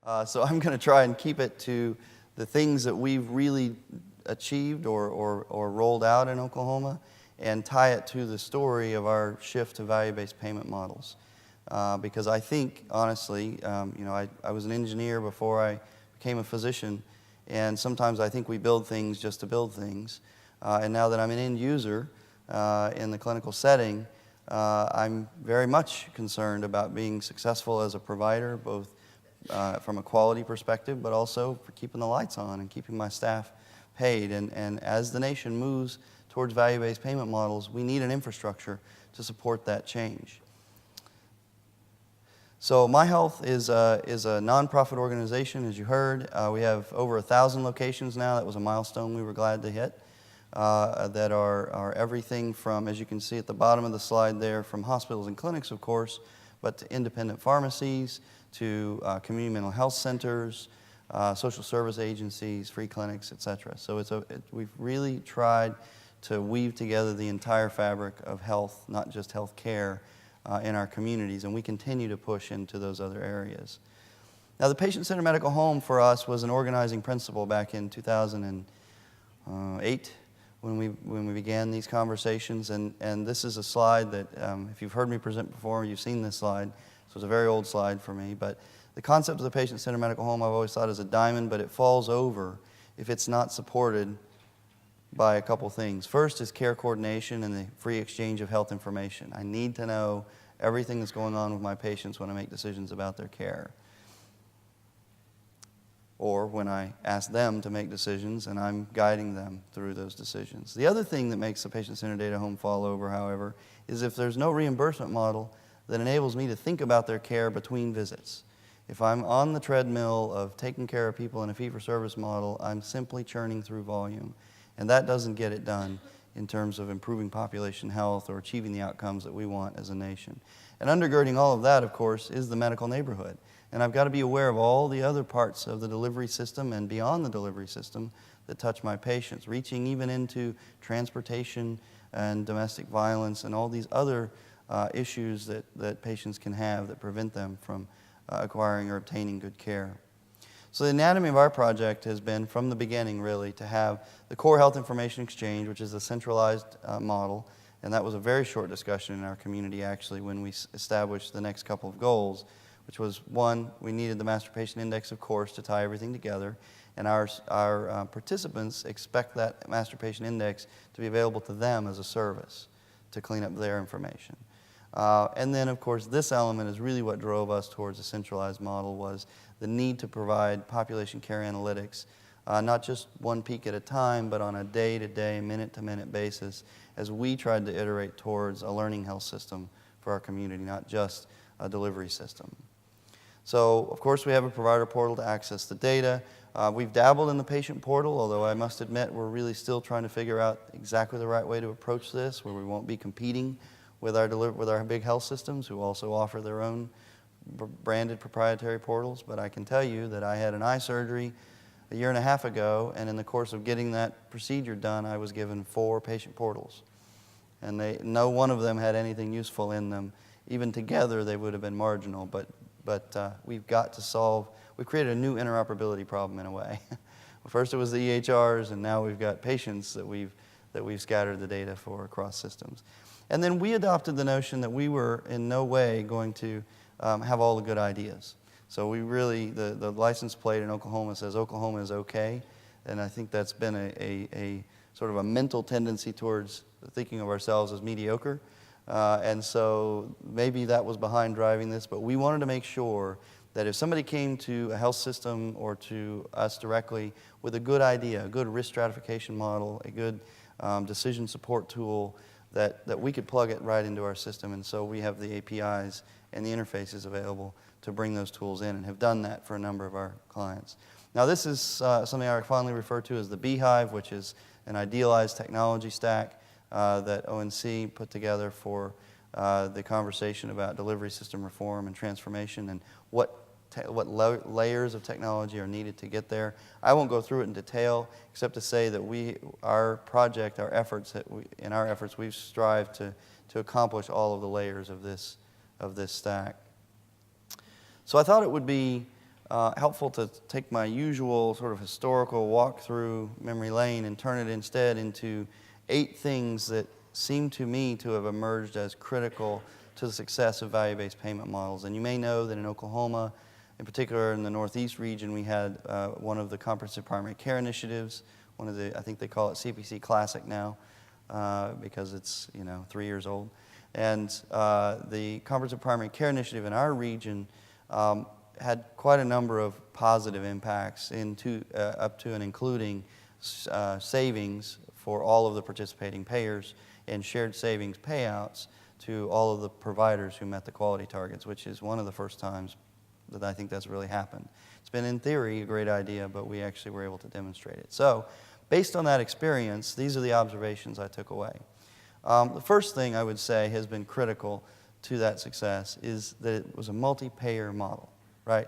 So I'm going to try and keep it to the things that we've really achieved or rolled out in Oklahoma and tie it to the story of our shift to value-based payment models. Because I think, honestly, I was an engineer before I became a physician, and sometimes I think we build things just to build things. And now that I'm an end user in the clinical setting, I'm very much concerned about being successful as a provider, both from a quality perspective, but also for keeping the lights on and keeping my staff paid. And as the nation moves towards value-based payment models, we need an infrastructure to support that change. So MyHealth is a nonprofit organization, as you heard. We have over 1,000 locations now. That was a milestone we were glad to hit. That are everything from, as you can see at the bottom of the slide there, from hospitals and clinics, of course, but to independent pharmacies, to community mental health centers, social service agencies, free clinics, etc. So we've really tried to weave together the entire fabric of health, not just health care, in our communities, and we continue to push into those other areas. Now, the patient-centered medical home for us was an organizing principle back in 2008 when we began these conversations, and this is a slide that, if you've heard me present before, you've seen this slide, so it's a very old slide for me, but the concept of the patient-centered medical home I've always thought is a diamond, but it falls over if it's not supported by a couple things. First is care coordination and the free exchange of health information. I need to know everything that's going on with my patients when I make decisions about their care, or when I ask them to make decisions and I'm guiding them through those decisions. The other thing that makes the patient-centered data home fall over, however, is if there's no reimbursement model that enables me to think about their care between visits. If I'm on the treadmill of taking care of people in a fee-for-service model, I'm simply churning through volume. And that doesn't get it done in terms of improving population health or achieving the outcomes that we want as a nation. And undergirding all of that, of course, is the medical neighborhood. And I've got to be aware of all the other parts of the delivery system and beyond the delivery system that touch my patients, reaching even into transportation and domestic violence and all these other issues that patients can have that prevent them from acquiring or obtaining good care. So the anatomy of our project has been, from the beginning really, to have the core health information exchange, which is a centralized model, and that was a very short discussion in our community actually when we established the next couple of goals, which was, one, we needed the master patient index, of course, to tie everything together, and our participants expect that master patient index to be available to them as a service to clean up their information. And then, of course, this element is really what drove us towards a centralized model, was the need to provide population care analytics, not just one peak at a time, but on a day-to-day, minute-to-minute basis, as we tried to iterate towards a learning health system for our community, not just a delivery system. So, of course, we have a provider portal to access the data. We've dabbled in the patient portal, although I must admit we're really still trying to figure out exactly the right way to approach this, where we won't be competing with our big health systems who also offer their own branded proprietary portals. But I can tell you that I had an eye surgery a year and a half ago, and in the course of getting that procedure done, I was given 4 patient portals. And no one of them had anything useful in them. Even together, they would have been marginal, but we've got to solve, we've created a new interoperability problem in a way. First it was the EHRs, and now we've got patients that we've scattered the data for across systems. And then we adopted the notion that we were in no way going to have all the good ideas. So we really, the license plate in Oklahoma says Oklahoma is okay, and I think that's been a sort of a mental tendency towards thinking of ourselves as mediocre. And so maybe that was behind driving this, but we wanted to make sure that if somebody came to a health system or to us directly with a good idea, a good risk stratification model, a good decision support tool, that we could plug it right into our system. And so we have the APIs and the interfaces available to bring those tools in, and have done that for a number of our clients. Now this is something I fondly refer to as the Beehive, which is an idealized technology stack that ONC put together for the conversation about delivery system reform and transformation, and what layers of technology are needed to get there. I won't go through it in detail, except to say that our efforts, we've strived to accomplish all of the layers of this stack. So I thought it would be helpful to take my usual sort of historical walk through memory lane and turn it instead into 8 things that seem to me to have emerged as critical to the success of value-based payment models. And you may know that in Oklahoma, in particular in the Northeast region, we had one of the comprehensive primary care initiatives, one of the, I think they call it CPC Classic now, because it's 3 years old. And the comprehensive primary care initiative in our region had quite a number of positive impacts up to and including savings for all of the participating payers and shared savings payouts to all of the providers who met the quality targets, which is one of the first times that I think that's really happened. It's been, in theory, a great idea, but we actually were able to demonstrate it. So, based on that experience, these are the observations I took away. The first thing I would say has been critical to that success is that it was a multi-payer model, right?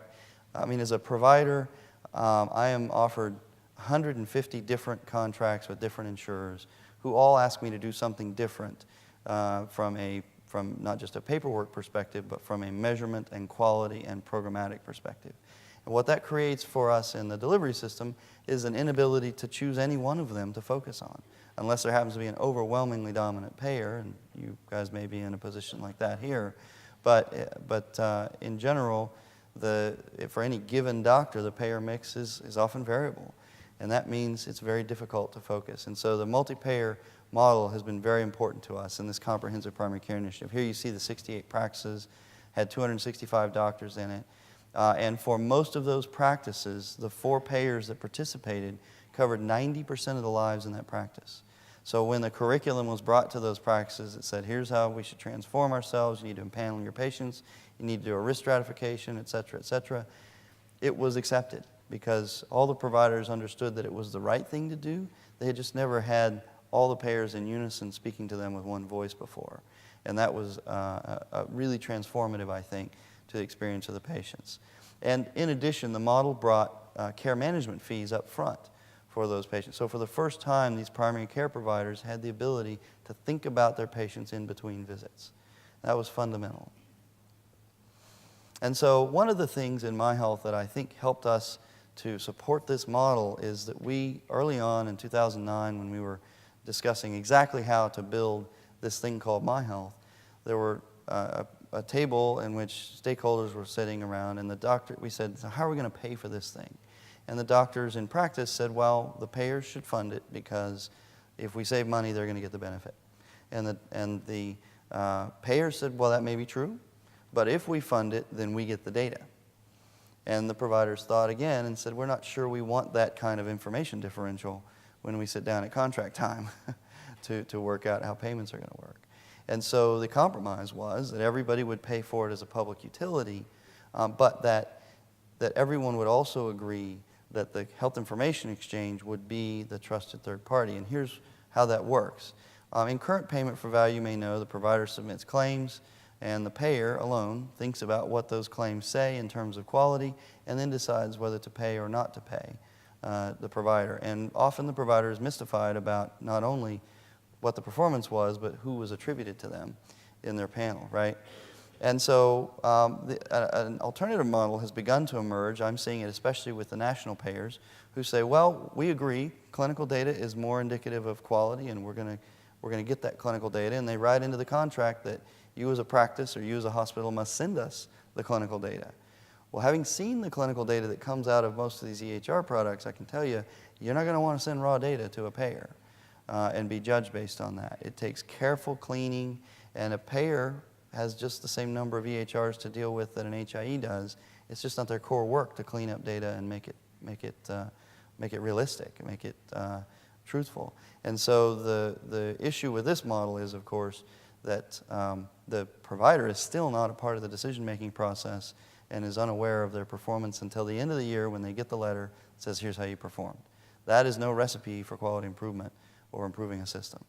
I mean, as a provider, I am offered 150 different contracts with different insurers who all ask me to do something different from not just a paperwork perspective, but from a measurement and quality and programmatic perspective. And what that creates for us in the delivery system is an inability to choose any one of them to focus on, unless there happens to be an overwhelmingly dominant payer, and you guys may be in a position like that here. But in general, for any given doctor, the payer mix is often variable. And that means it's very difficult to focus. And so the multi-payer model has been very important to us in this comprehensive primary care initiative. Here you see the 68 practices, had 265 doctors in it. And for most of those practices, the 4 payers that participated covered 90% of the lives in that practice. So when the curriculum was brought to those practices, it said, here's how we should transform ourselves. You need to empanel your patients. You need to do a risk stratification, et cetera, et cetera. It was accepted because all the providers understood that it was the right thing to do. They had just never had all the payers in unison speaking to them with one voice before. And that was really transformative, I think, to the experience of the patients. And in addition, the model brought care management fees up front for those patients. So for the first time, these primary care providers had the ability to think about their patients in between visits. That was fundamental. And so one of the things in MyHealth that I think helped us to support this model is that we, early on in 2009, when we were discussing exactly how to build this thing called MyHealth, there were a table in which stakeholders were sitting around, and we said, so how are we going to pay for this thing? And the doctors in practice said, well, the payers should fund it because if we save money, they're going to get the benefit. And the payers said, well, that may be true, but if we fund it, then we get the data. And the providers thought again and said, we're not sure we want that kind of information differential when we sit down at contract time to work out how payments are going to work. And so the compromise was that everybody would pay for it as a public utility, but that everyone would also agree that the health information exchange would be the trusted third party. And here's how that works. In current payment for value, you may know the provider submits claims, and the payer alone thinks about what those claims say in terms of quality and then decides whether to pay or not to pay the provider. And often the provider is mystified about not only what the performance was, but who was attributed to them in their panel, right? And so an alternative model has begun to emerge. I'm seeing it especially with the national payers who say, well, we agree clinical data is more indicative of quality and we're going to get that clinical data, and they write into the contract that you as a practice or you as a hospital must send us the clinical data. Well, having seen the clinical data that comes out of most of these EHR products, I can tell you, you're not going to want to send raw data to a payer and be judged based on that. It takes careful cleaning, and a payer has just the same number of EHRs to deal with that an HIE does. It's just not their core work to clean up data and make it realistic, make it truthful. And so the issue with this model is, of course, that the provider is still not a part of the decision-making process and is unaware of their performance until the end of the year when they get the letter that says, here's how you performed. That is no recipe for quality improvement or improving a system.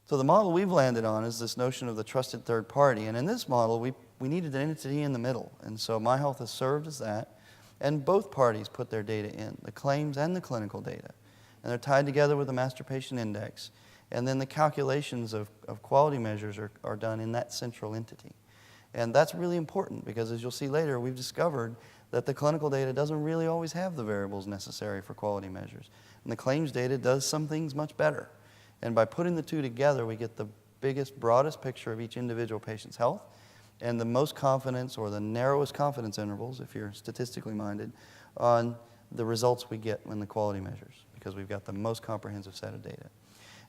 So the model we've landed on is this notion of the trusted third party. And in this model, we needed an entity in the middle. And so MyHealth has served as that. And both parties put their data in, the claims and the clinical data. And they're tied together with a master patient index. And then the calculations of quality measures are done in that central entity. And that's really important because, as you'll see later, we've discovered that the clinical data doesn't really always have the variables necessary for quality measures. And the claims data does some things much better. And by putting the two together, we get the biggest, broadest picture of each individual patient's health and the most confidence or the narrowest confidence intervals, if you're statistically minded, on the results we get in the quality measures, because we've got the most comprehensive set of data.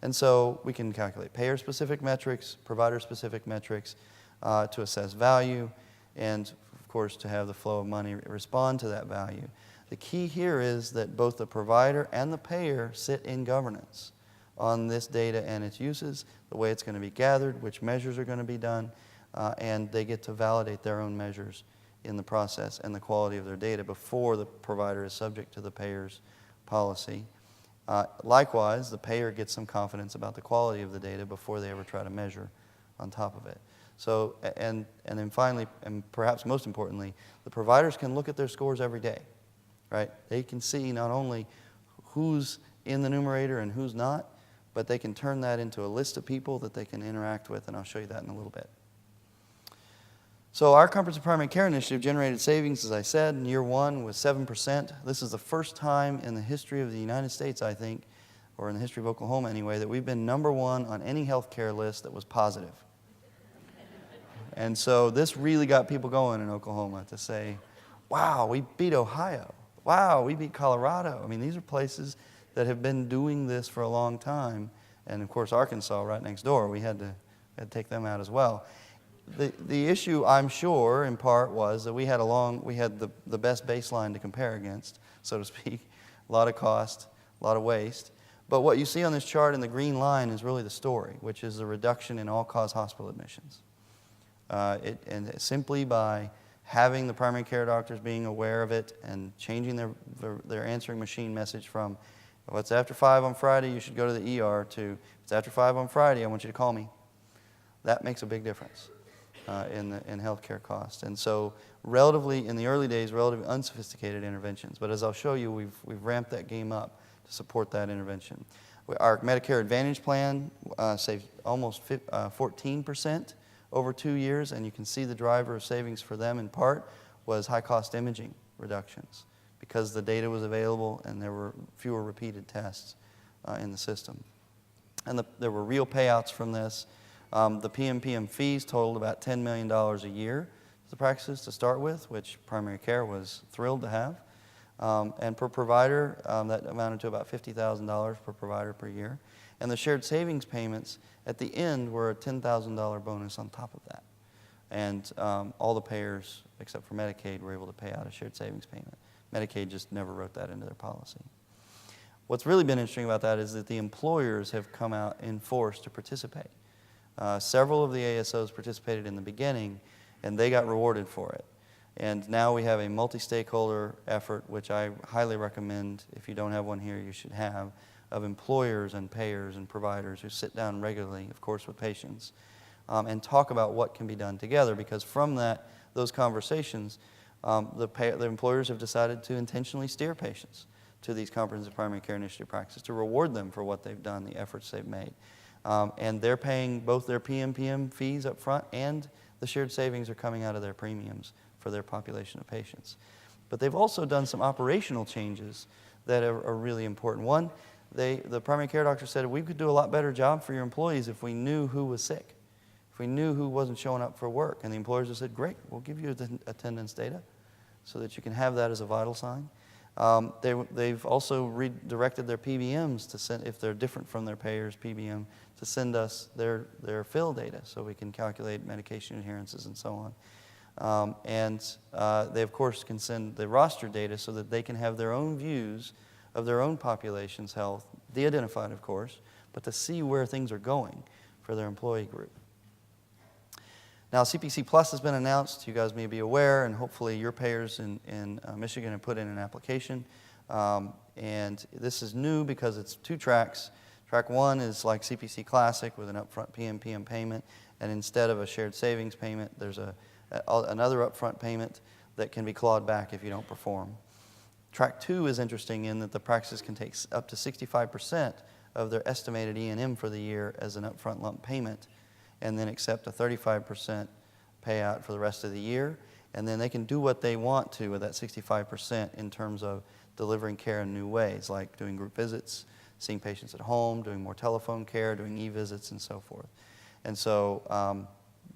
And so we can calculate payer-specific metrics, provider-specific metrics to assess value, and of course to have the flow of money respond to that value. The key here is that both the provider and the payer sit in governance on this data and its uses, the way it's going to be gathered, which measures are going to be done, and they get to validate their own measures in the process and the quality of their data before the provider is subject to the payer's policy. Likewise, the payer gets some confidence about the quality of the data before they ever try to measure on top of it. So, and then finally, and perhaps most importantly, the providers can look at their scores every day, right? They can see not only who's in the numerator and who's not, but they can turn that into a list of people that they can interact with, and I'll show you that in a little bit. So our Comprehensive Primary Care Initiative generated savings, as I said, in year one was 7%. This is the first time in the history of the United States, I think, or in the history of Oklahoma anyway, that we've been #1 on any healthcare list that was positive. And so this really got people going in Oklahoma to say, wow, we beat Ohio. Wow, we beat Colorado. I mean, these are places that have been doing this for a long time. And of course, Arkansas, right next door, we had to take them out as well. The issue, I'm sure, in part was that we had the best baseline to compare against, so to speak. A lot of cost, a lot of waste. But what you see on this chart in the green line is really the story, which is the reduction in all-cause hospital admissions. And simply by having the primary care doctors being aware of it and changing their answering machine message from, if it's after 5 on Friday, you should go to the ER, to, if it's after 5 on Friday, I want you to call me. That makes a big difference in healthcare costs. And so relatively, in the early days, relatively unsophisticated interventions. But as I'll show you, we've ramped that game up to support that intervention. Our Medicare Advantage plan saved almost 14% over 2 years, and you can see the driver of savings for them in part was high-cost imaging reductions because the data was available and there were fewer repeated tests in the system. And there were real payouts from this. The PMPM fees totaled about $10 million a year to the practices to start with, which primary care was thrilled to have. And per provider, that amounted to about $50,000 per provider per year. And the shared savings payments at the end were a $10,000 bonus on top of that. And all the payers, except for Medicaid, were able to pay out a shared savings payment. Medicaid just never wrote that into their policy. What's really been interesting about that is that the employers have come out in force to participate. Several of the ASOs participated in the beginning, and they got rewarded for it. And now we have a multi-stakeholder effort, which I highly recommend. If you don't have one here, you should have, of employers and payers and providers who sit down regularly, of course, with patients, and talk about what can be done together. Because from those conversations, the employers have decided to intentionally steer patients to these comprehensive primary care initiative practices to reward them for what they've done, the efforts they've made. And they're paying both their PMPM fees up front and the shared savings are coming out of their premiums for their population of patients. But they've also done some operational changes that are really important. One, the primary care doctor said, we could do a lot better job for your employees if we knew who was sick, if we knew who wasn't showing up for work. And the employers have said, great, we'll give you the attendance data so that you can have that as a vital sign. They've also redirected their PBMs to send, if they're different from their payers' PBM, to send us their fill data so we can calculate medication adherences and so on. They, of course, can send the roster data so that they can have their own views of their own population's health, de-identified, of course, but to see where things are going for their employee group. Now, CPC Plus has been announced. You guys may be aware, and hopefully your payers in Michigan have put in an application. And this is new because it's 2 tracks. Track 1 is like CPC Classic with an upfront PMPM payment, and instead of a shared savings payment, there's another upfront payment that can be clawed back if you don't perform. Track 2 is interesting in that the practices can take up to 65% of their estimated E&M for the year as an upfront lump payment, and then accept a 35% payout for the rest of the year. And then they can do what they want to with that 65% in terms of delivering care in new ways, like doing group visits, seeing patients at home, doing more telephone care, doing e-visits, and so forth. And so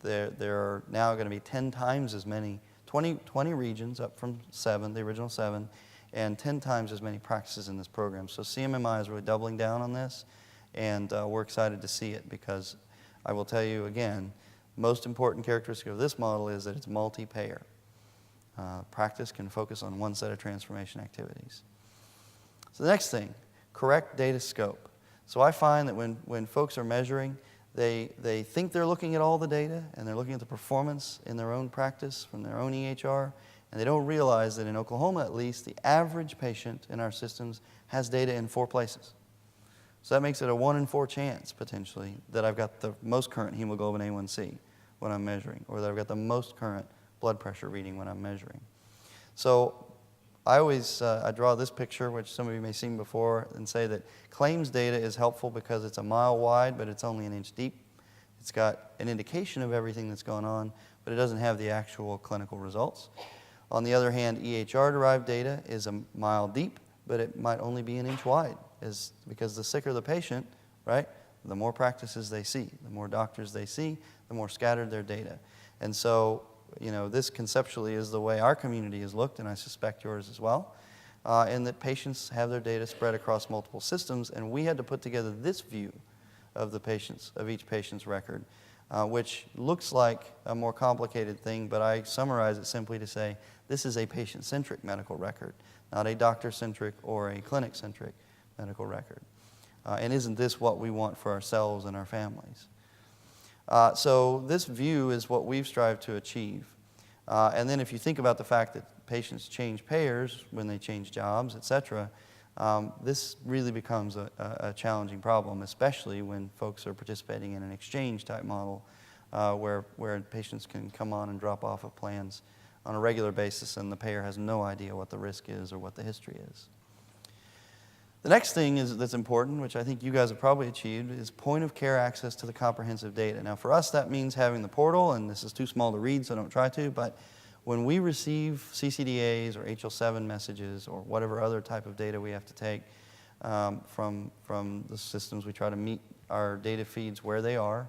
there are now going to be 10 times as many, 20 regions up from 7, the original 7, and 10 times as many practices in this program. So CMMI is really doubling down on this, and we're excited to see it because I will tell you again, most important characteristic of this model is that it's multi-payer. Practice can focus on one set of transformation activities. So the next thing, correct data scope. So I find that when folks are measuring, they think they're looking at all the data and they're looking at the performance in their own practice from their own EHR, and they don't realize that in Oklahoma at least, the average patient in our systems has data in 4 places. So that makes it a 1 in 4 chance, potentially, that I've got the most current hemoglobin A1C when I'm measuring, or that I've got the most current blood pressure reading when I'm measuring. So I always I draw this picture, which some of you may have seen before, and say that claims data is helpful because it's a mile wide, but it's only an inch deep. It's got an indication of everything that's going on, but it doesn't have the actual clinical results. On the other hand, EHR-derived data is a mile deep, but it might only be an inch wide, because the sicker the patient, right, the more practices they see, the more doctors they see, the more scattered their data. And so, you know, this conceptually is the way our community is looked, and I suspect yours as well, and that patients have their data spread across multiple systems, and we had to put together this view of the patients, of each patient's record, which looks like a more complicated thing, but I summarize it simply to say this is a patient-centric medical record, not a doctor-centric or a clinic-centric medical record. And isn't this what we want for ourselves and our families? So this view is what we've strived to achieve. And then if you think about the fact that patients change payers when they change jobs, et cetera, this really becomes a challenging problem, especially when folks are participating in an exchange-type model where patients can come on and drop off of plans on a regular basis and the payer has no idea what the risk is or what the history is. The next thing that's important, which I think you guys have probably achieved, is point-of-care access to the comprehensive data. Now, for us, that means having the portal, and this is too small to read, so don't try to, but when we receive CCDAs or HL7 messages or whatever other type of data we have to take from the systems, we try to meet our data feeds where they are,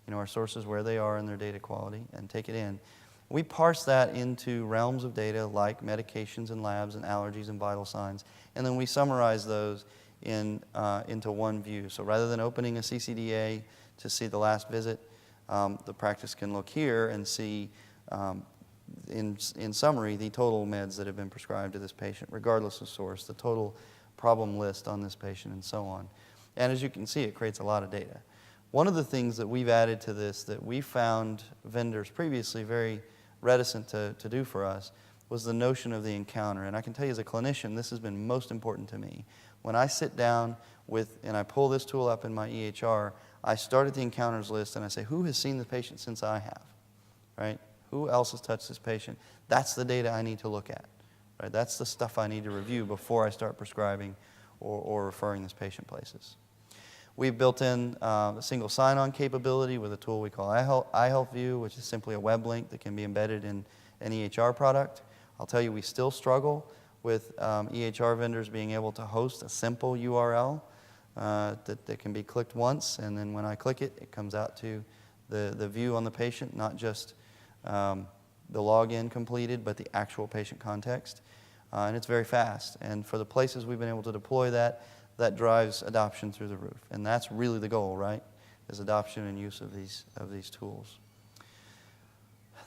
you know, our sources where they are in their data quality, and take it in. We parse that into realms of data like medications and labs and allergies and vital signs, and then we summarize those into one view. So rather than opening a CCDA to see the last visit, the practice can look here and see, in summary, the total meds that have been prescribed to this patient, regardless of source, the total problem list on this patient, and so on. And as you can see, it creates a lot of data. One of the things that we've added to this that we found vendors previously very reticent to do for us was the notion of the encounter. And I can tell you as a clinician, this has been most important to me. When I sit down and I pull this tool up in my EHR, I start at the encounters list and I say, who has seen the patient since I have, right? Who else has touched this patient? That's the data I need to look at, right? That's the stuff I need to review before I start prescribing or referring this patient places. We've built in a single sign-on capability with a tool we call iHealth View, which is simply a web link that can be embedded in an EHR product. I'll tell you, we still struggle with EHR vendors being able to host a simple URL that can be clicked once, and then when I click it, it comes out to the view on the patient, not just the login completed, but the actual patient context. And it's very fast. And for the places we've been able to deploy that drives adoption through the roof. And that's really the goal, right? Is adoption and use of these tools.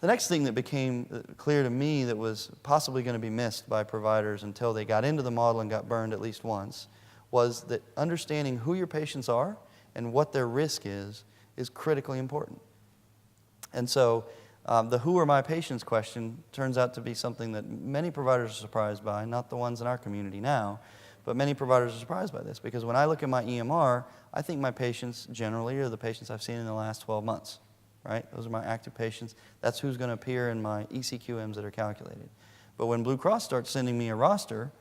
The next thing that became clear to me that was possibly going to be missed by providers until they got into the model and got burned at least once was that understanding who your patients are and what their risk is critically important. And so the who are my patients question turns out to be something that many providers are surprised by, not the ones in our community now, but many providers are surprised by this because when I look at my EMR, I think my patients generally are the patients I've seen in the last 12 months, right? Those are my active patients. That's who's going to appear in my ECQMs that are calculated. But when Blue Cross starts sending me a roster,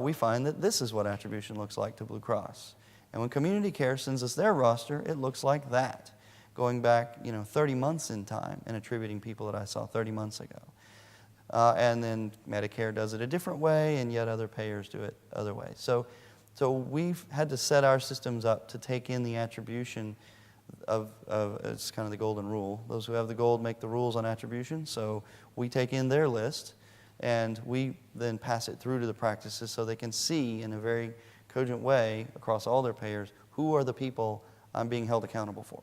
we find that this is what attribution looks like to Blue Cross. And when Community Care sends us their roster, it looks like that, going back 30 months in time and attributing people that I saw 30 months ago. and then Medicare does it a different way, and yet other payers do it other ways. So we've had to set our systems up to take in the attribution of it's kind of the golden rule. Those who have the gold make the rules on attribution. So we take in their list, and we then pass it through to the practices so they can see in a very cogent way across all their payers who are the people I'm being held accountable for.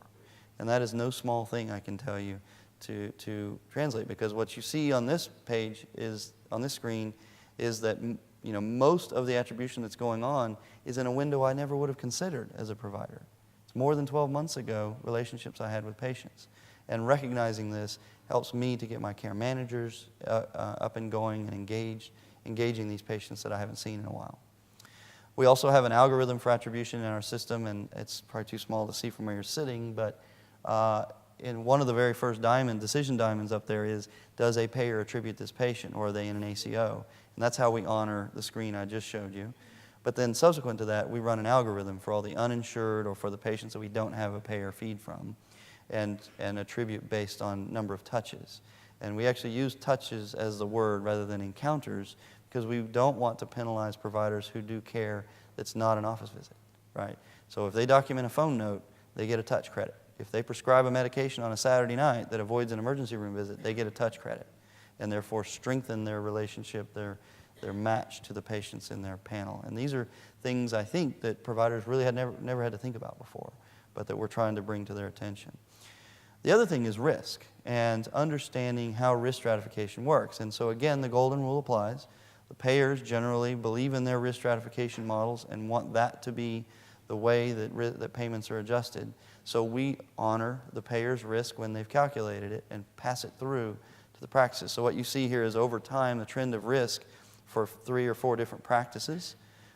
And that is no small thing, I can tell you, to translate, because what you see on this page is, on this screen, is that most of the attribution that's going on is in a window I never would have considered as a provider. It's more than 12 months ago, relationships I had with patients. And recognizing this helps me to get my care managers up and going and engaging these patients that I haven't seen in a while. We also have an algorithm for attribution in our system, and it's probably too small to see from where you're sitting, but in one of the very first decision diamonds up there is, does a payer attribute this patient, or are they in an ACO? And that's how we honor the screen I just showed you. But then subsequent to that, we run an algorithm for all the uninsured or for the patients that we don't have a payer feed from, and attribute based on number of touches. And we actually use touches as the word rather than encounters, because we don't want to penalize providers who do care that's not an office visit, right? So if they document a phone note, they get a touch credit. If they prescribe a medication on a Saturday night that avoids an emergency room visit, they get a touch credit, and therefore strengthen their relationship, their match to the patients in their panel. And these are things I think that providers really had never had to think about before, but that we're trying to bring to their attention. The other thing is risk, and understanding how risk stratification works. And so again, the golden rule applies. The payers generally believe in their risk stratification models and want that to be the way that payments are adjusted. So we honor the payer's risk when they've calculated it and pass it through to the practices. So what you see here is over time the trend of risk for 3 or 4 different practices.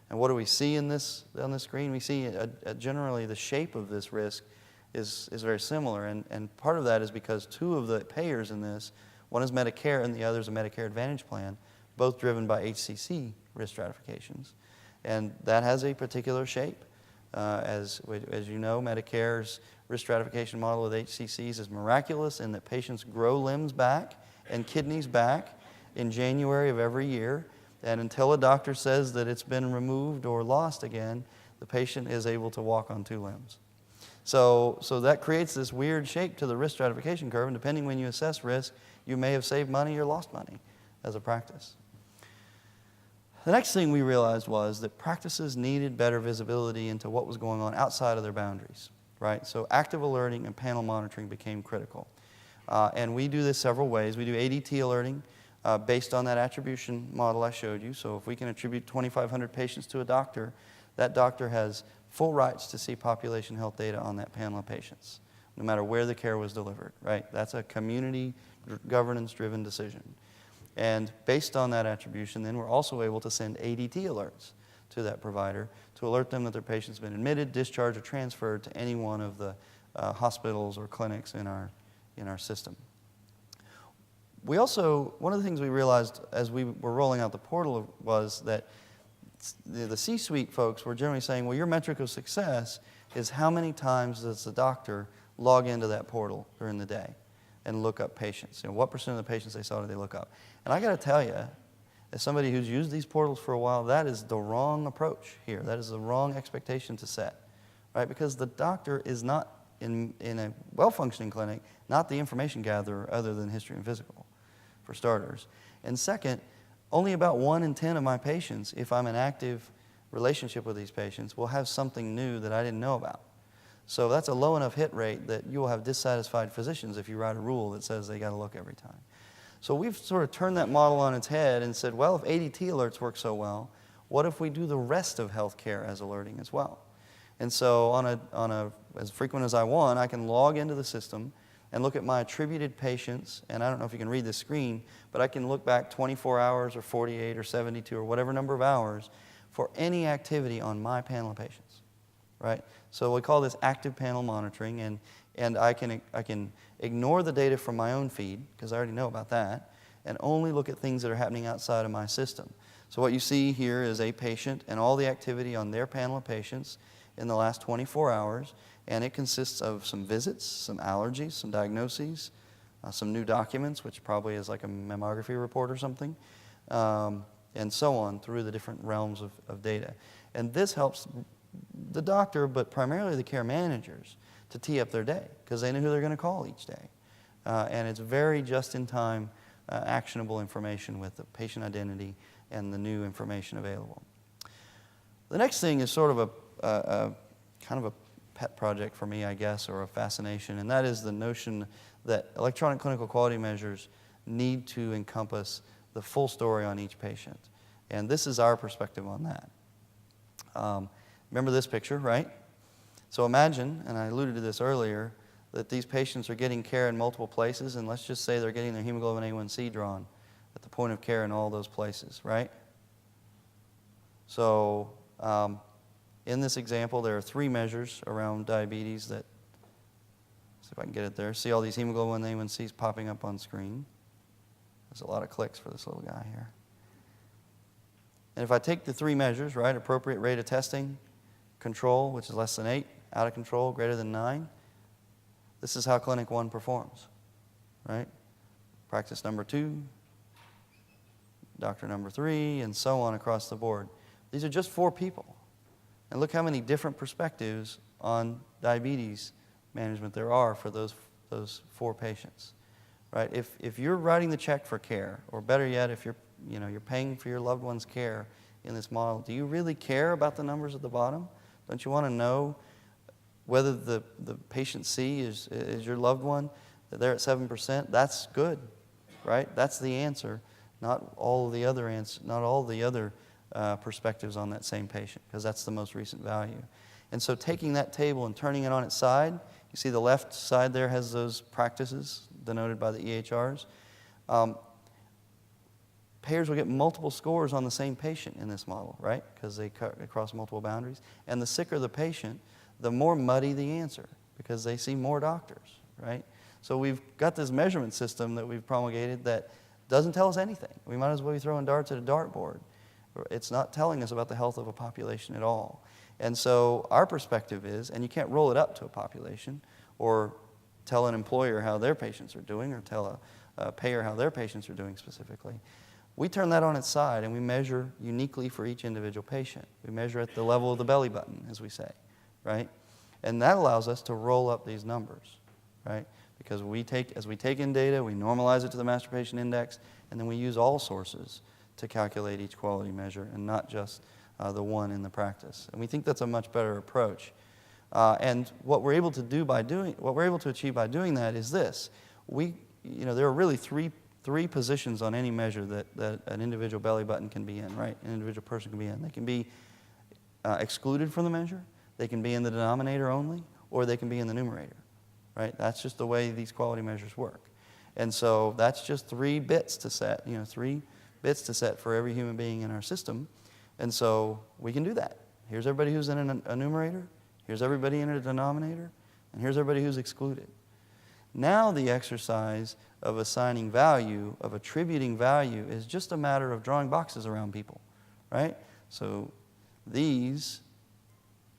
And what do we see on this screen? We see generally the shape of this risk is very similar. And part of that is because 2 of the payers in this, one is Medicare and the other is a Medicare Advantage plan, both driven by HCC risk stratifications. And that has a particular shape. As you know, Medicare's risk stratification model with HCCs is miraculous in that patients grow limbs back and kidneys back in January of every year. And until a doctor says that it's been removed or lost again, the patient is able to walk on 2 limbs. So that creates this weird shape to the risk stratification curve, and depending when you assess risk, you may have saved money or lost money as a practice. The next thing we realized was that practices needed better visibility into what was going on outside of their boundaries, right? So active alerting and panel monitoring became critical. And we do this several ways. We do ADT alerting based on that attribution model I showed you. So if we can attribute 2,500 patients to a doctor, that doctor has full rights to see population health data on that panel of patients, no matter where the care was delivered, right? That's a community governance-driven decision. And based on that attribution, then we're also able to send ADT alerts to that provider to alert them that their patient's been admitted, discharged, or transferred to any one of the hospitals or clinics in our system. We also, one of the things we realized as we were rolling out the portal was that the C-suite folks were generally saying, well, your metric of success is how many times does the doctor log into that portal during the day and look up patients. What % of the patients they saw did they look up? And I got to tell you, as somebody who's used these portals for a while, that is the wrong approach here. That is the wrong expectation to set, right? Because the doctor is not, in a well-functioning clinic, not the information gatherer other than history and physical, for starters. And second, only about 1 in 10 of my patients, if I'm in active relationship with these patients, will have something new that I didn't know about. So that's a low enough hit rate that you will have dissatisfied physicians if you write a rule that says they got to look every time. So we've sort of turned that model on its head and said, well, if ADT alerts work so well, what if we do the rest of healthcare as alerting as well? And so on a as frequent as I want, I can log into the system and look at my attributed patients, and I don't know if you can read this screen, but I can look back 24 hours or 48 or 72 or whatever number of hours for any activity on my panel of patients, right? So we call this active panel monitoring, and I can ignore the data from my own feed, because I already know about that, and only look at things that are happening outside of my system. So what you see here is a patient and all the activity on their panel of patients in the last 24 hours, and it consists of some visits, some allergies, some diagnoses, some new documents, which probably is like a mammography report or something, and so on through the different realms of data. And this helps the doctor, but primarily the care managers, to tee up their day because they know who they're going to call each day. And it's very just-in-time, actionable information with the patient identity and the new information available. The next thing is sort of a kind of a pet project for me, I guess, or a fascination, and that is the notion that electronic clinical quality measures need to encompass the full story on each patient. And this is our perspective on that. Remember this picture, right? So imagine, and I alluded to this earlier, that these patients are getting care in multiple places, and let's just say they're getting their hemoglobin A1C drawn at the point of care in all those places, right? So in this example, there are 3 measures around diabetes that, see if I can get it there. See all these hemoglobin A1Cs popping up on screen. There's a lot of clicks for this little guy here. And if I take the 3 measures, right, appropriate rate of testing, control, which is less than 8, out of control, greater than 9, this is how Clinic 1 performs, right? Practice number 2, doctor number 3, and so on across the board. These are just 4 people. And look how many different perspectives on diabetes management there are for those 4 patients, right? If you're writing the check for care, or better yet, if you're paying for your loved one's care in this model, do you really care about the numbers at the bottom? Don't you want to know whether the patient C is your loved one, that they're at 7%? That's good, right? That's the answer, not all the other perspectives on that same patient, because that's the most recent value. And so taking that table and turning it on its side, you see the left side there has those practices denoted by the EHRs. Payers will get multiple scores on the same patient in this model, right? Because they cut across multiple boundaries. And the sicker the patient, the more muddy the answer, because they see more doctors, right? So we've got this measurement system that we've promulgated that doesn't tell us anything. We might as well be throwing darts at a dartboard. It's not telling us about the health of a population at all. And so our perspective is, and you can't roll it up to a population or tell an employer how their patients are doing or tell a payer how their patients are doing specifically. We turn that on its side and we measure uniquely for each individual patient. We measure at the level of the belly button, as we say, right? And that allows us to roll up these numbers, right? Because as we take in data, we normalize it to the master patient index, and then we use all sources to calculate each quality measure and not just the one in the practice. And we think that's a much better approach. And what we're able to achieve by doing that is this. There are really three positions on any measure that an individual belly button can be in, right? An individual person can be in. They can be excluded from the measure, they can be in the denominator only, or they can be in the numerator, right? That's just the way these quality measures work. And so that's just 3 bits to set, 3 bits to set for every human being in our system. And so we can do that. Here's everybody who's in a numerator, here's everybody in a denominator, and here's everybody who's excluded. Now the exercise of assigning value, of attributing value, is just a matter of drawing boxes around people, right? So these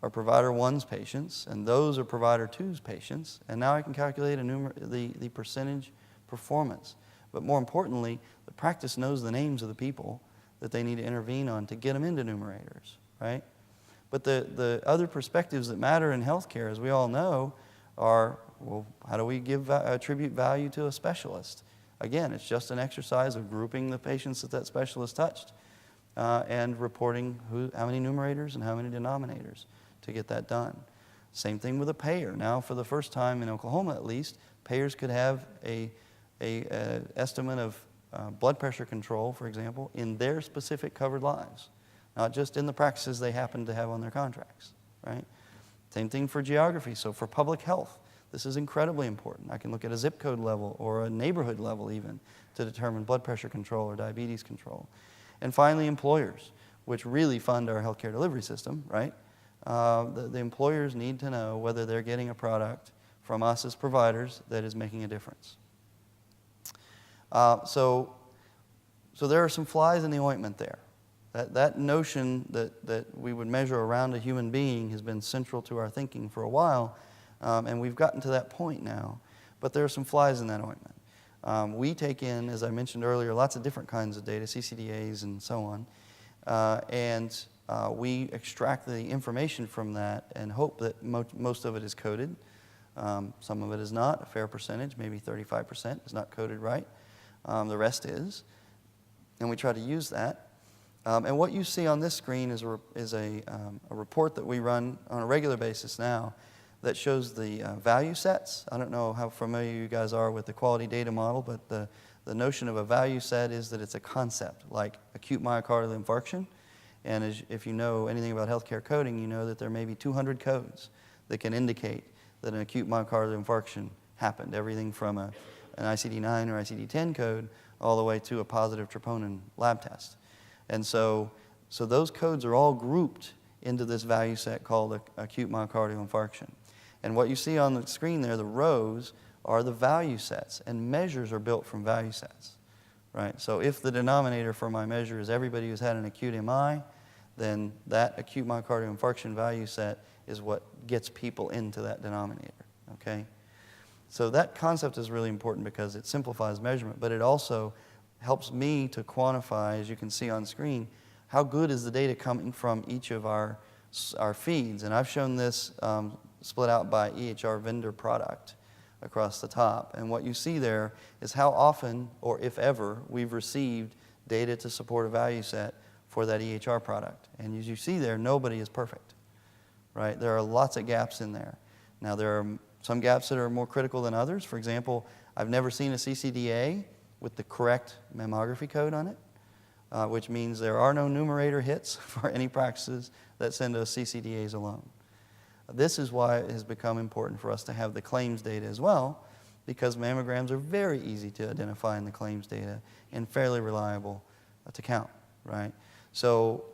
are provider 1's patients, and those are provider 2's patients, and now I can calculate the percentage performance. But more importantly, the practice knows the names of the people that they need to intervene on to get them into numerators, right? But the other perspectives that matter in healthcare, as we all know, are, well, how do we attribute value to a specialist? Again, it's just an exercise of grouping the patients that specialist touched and reporting how many numerators and how many denominators to get that done. Same thing with a payer. Now, for the first time in Oklahoma at least, payers could have a estimate of blood pressure control, for example, in their specific covered lives, not just in the practices they happen to have on their contracts, right? Same thing for geography. So for public health, this is incredibly important. I can look at a zip code level or a neighborhood level even to determine blood pressure control or diabetes control. And finally, employers, which really fund our healthcare delivery system, right? The employers need to know whether they're getting a product from us as providers that is making a difference. So there are some flies in the ointment there. That notion that we would measure around a human being has been central to our thinking for a while, and we've gotten to that point now. But there are some flies in that ointment. We take in, as I mentioned earlier, lots of different kinds of data, CCDAs and so on, and we extract the information from that and hope that most of it is coded. Some of it is not, a fair percentage, maybe 35% is not coded right. The rest is, and we try to use that. And what you see on this screen is a report that we run on a regular basis now that shows the value sets. I don't know how familiar you guys are with the quality data model, but the notion of a value set is that it's a concept, like acute myocardial infarction. And if you know anything about healthcare coding, you know that there may be 200 codes that can indicate that an acute myocardial infarction happened, everything from an ICD-9 or ICD-10 code all the way to a positive troponin lab test. And so those codes are all grouped into this value set called acute myocardial infarction. And what you see on the screen there, the rows, are the value sets, and measures are built from value sets, right? So if the denominator for my measure is everybody who's had an acute MI, then that acute myocardial infarction value set is what gets people into that denominator, okay? So that concept is really important because it simplifies measurement, but it also helps me to quantify, as you can see on screen, how good is the data coming from each of our feeds. And I've shown this split out by EHR vendor product across the top. And what you see there is how often, or if ever, we've received data to support a value set for that EHR product. And as you see there, nobody is perfect, right? There are lots of gaps in there. Now, there are some gaps that are more critical than others. For example, I've never seen a CCDA with the correct mammography code on it, which means there are no numerator hits for any practices that send us CCDAs alone. This is why it has become important for us to have the claims data as well, because mammograms are very easy to identify in the claims data and fairly reliable to count, right? So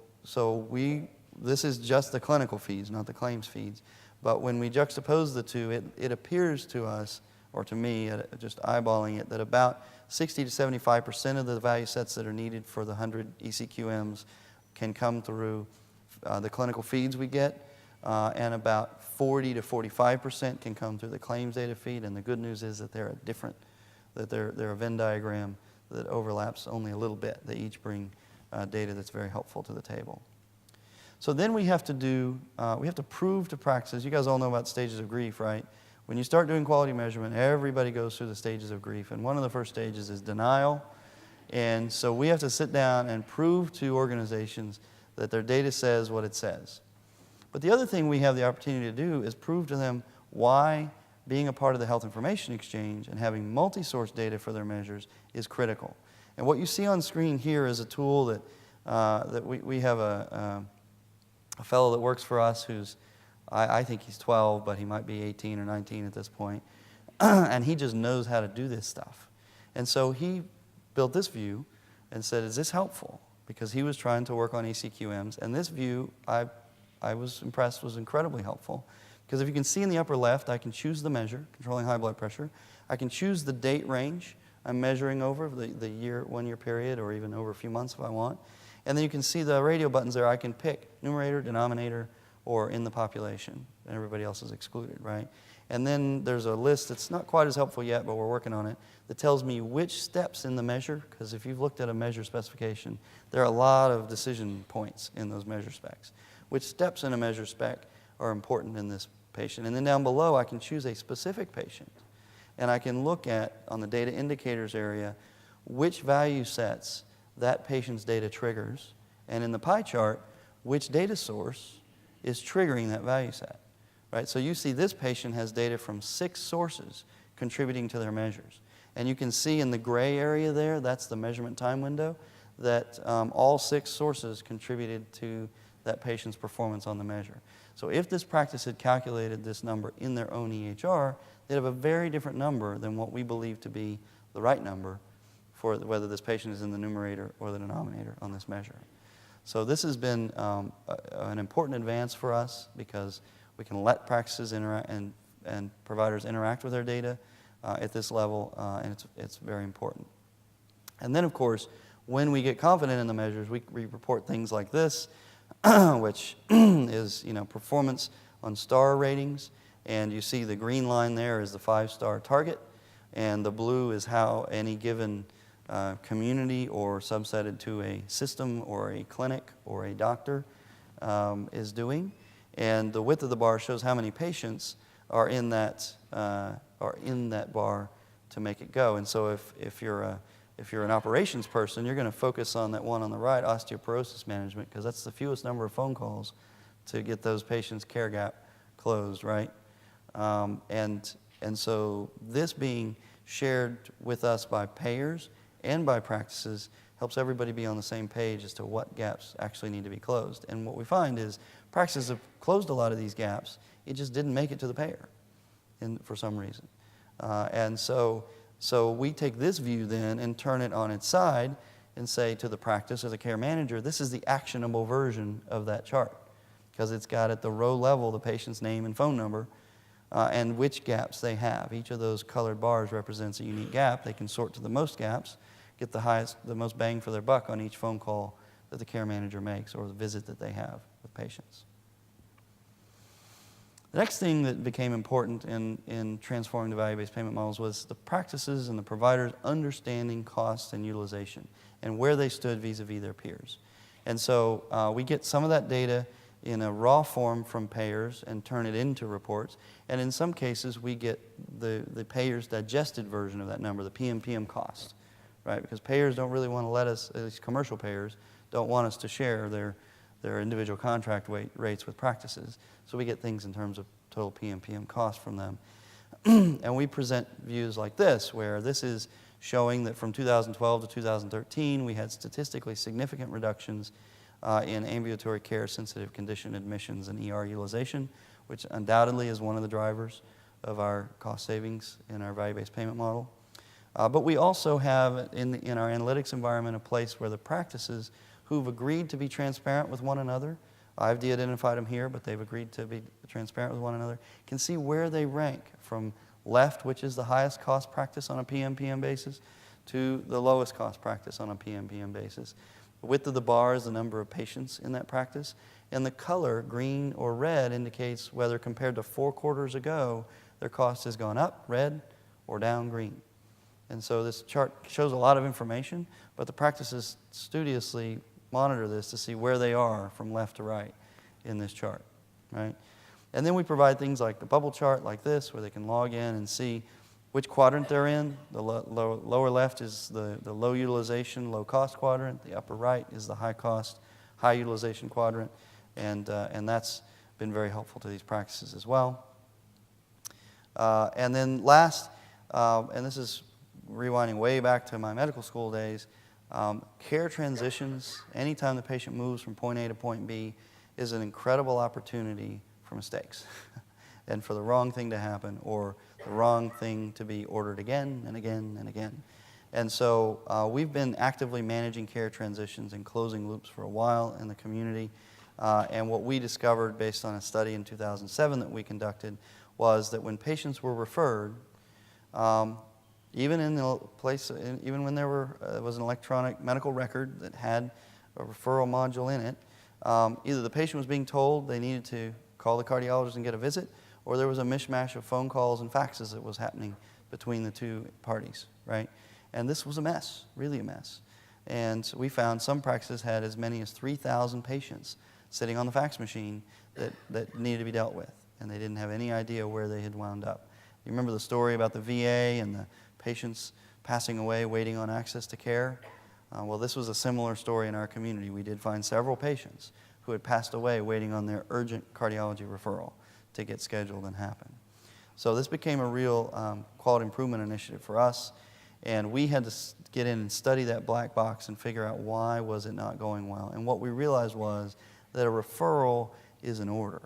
this is just the clinical feeds, not the claims feeds. But when we juxtapose the two, it appears to us, or to me, just eyeballing it, that about 60 to 75% of the value sets that are needed for the 100 ECQMs can come through the clinical feeds we get, and about 40 to 45% can come through the claims data feed. And the good news is that they're a Venn diagram that overlaps only a little bit. They each bring data that's very helpful to the table. So then we have to prove to practices. You guys all know about stages of grief, right? When you start doing quality measurement, everybody goes through the stages of grief. And one of the first stages is denial. And so we have to sit down and prove to organizations that their data says what it says. But the other thing we have the opportunity to do is prove to them why being a part of the health information exchange and having multi-source data for their measures is critical. And what you see on screen here is a tool that we have a fellow that works for us who's, I think he's 12, but he might be 18 or 19 at this point. And he just knows how to do this stuff. And so he built this view and said, is this helpful? Because he was trying to work on ECQMs. And this view, I was impressed, was incredibly helpful. Because if you can see in the upper left, I can choose the measure, controlling high blood pressure. I can choose the date range I'm measuring over, the 1 year period, or even over a few months if I want. And then you can see the radio buttons there. I can pick numerator, denominator, or in the population, and everybody else is excluded, right? And then there's a list that's not quite as helpful yet, but we're working on it, that tells me which steps in the measure, because if you've looked at a measure specification, there are a lot of decision points in those measure specs. Which steps in a measure spec are important in this patient. And then down below, I can choose a specific patient, and I can look at, on the data indicators area, which value sets that patient's data triggers, and in the pie chart, which data source is triggering that value set, right? So you see this patient has data from 6 sources contributing to their measures. And you can see in the gray area there, that's the measurement time window, that all 6 sources contributed to that patient's performance on the measure. So if this practice had calculated this number in their own EHR, they'd have a very different number than what we believe to be the right number for whether this patient is in the numerator or the denominator on this measure. So this has been an important advance for us because we can let practices interact and providers interact with their data at this level, and it's very important. And then, of course, when we get confident in the measures, we report things like this, which is performance on star ratings, and you see the green line there is the 5-star target. and the blue is how any given community or subsetted to a system or a clinic or a doctor is doing. And the width of the bar shows how many patients are in that bar to make it go. And so if you're an operations person, you're going to focus on that one on the right, osteoporosis management, because that's the fewest number of phone calls to get those patients' care gap closed, right? And so this being shared with us by payers and by practices helps everybody be on the same page as to what gaps actually need to be closed. And what we find is practices have closed a lot of these gaps. It just didn't make it to the payer for some reason. And so we take this view then and turn it on its side and say to the practice or the care manager, this is the actionable version of that chart, because it's got at the row level the patient's name and phone number and which gaps they have. Each of those colored bars represents a unique gap. They can sort to the most gaps, get the most bang for their buck on each phone call that the care manager makes or the visit that they have with patients. The next thing that became important in transforming the value-based payment models was the practices and the providers understanding cost and utilization and where they stood vis-a-vis their peers. And so we get some of that data in a raw form from payers and turn it into reports. And in some cases, we get the payers' digested version of that number, the PMPM cost, right? Because payers don't really want to let us, at least commercial payers, don't want us to share their individual contract rates with practices. So we get things in terms of total PMPM cost from them. And we present views like this, where this is showing that from 2012 to 2013, we had statistically significant reductions in ambulatory care sensitive condition admissions and ER utilization, which undoubtedly is one of the drivers of our cost savings in our value-based payment model. But we also have in our analytics environment a place where the practices who've agreed to be transparent with one another, I've de-identified them here, but they've agreed to be transparent with one another, can see where they rank from left, which is the highest cost practice on a PMPM basis, to the lowest cost practice on a PMPM basis. The width of the bar is the number of patients in that practice, and the color, green or red, indicates whether compared to 4 quarters ago, their cost has gone up, red, or down, green. And so this chart shows a lot of information, but the practices studiously monitor this to see where they are from left to right in this chart, right? And then we provide things like the bubble chart like this, where they can log in and see which quadrant they're in. The lower left is the low utilization, low cost quadrant. The upper right is the high cost, high utilization quadrant. And that's been very helpful to these practices as well. And then last, and this is rewinding way back to my medical school days, care transitions, anytime the patient moves from point A to point B, is an incredible opportunity for mistakes and for the wrong thing to happen or the wrong thing to be ordered again and again and again. And so we've been actively managing care transitions and closing loops for a while in the community. And what we discovered based on a study in 2007 that we conducted was that when patients were referred, even in the place, even when there was an electronic medical record that had a referral module in it, either the patient was being told they needed to call the cardiologist and get a visit, or there was a mishmash of phone calls and faxes that was happening between the two parties, right? And this was a mess, really a mess. And we found some practices had as many as 3,000 patients sitting on the fax machine that needed to be dealt with, and they didn't have any idea where they had wound up. You remember the story about the VA and the patients passing away waiting on access to care? Well, this was a similar story in our community. We did find several patients who had passed away waiting on their urgent cardiology referral to get scheduled and happen. So this became a real quality improvement initiative for us, and we had to get in and study that black box and figure out why was it not going well. And what we realized was that a referral is an order.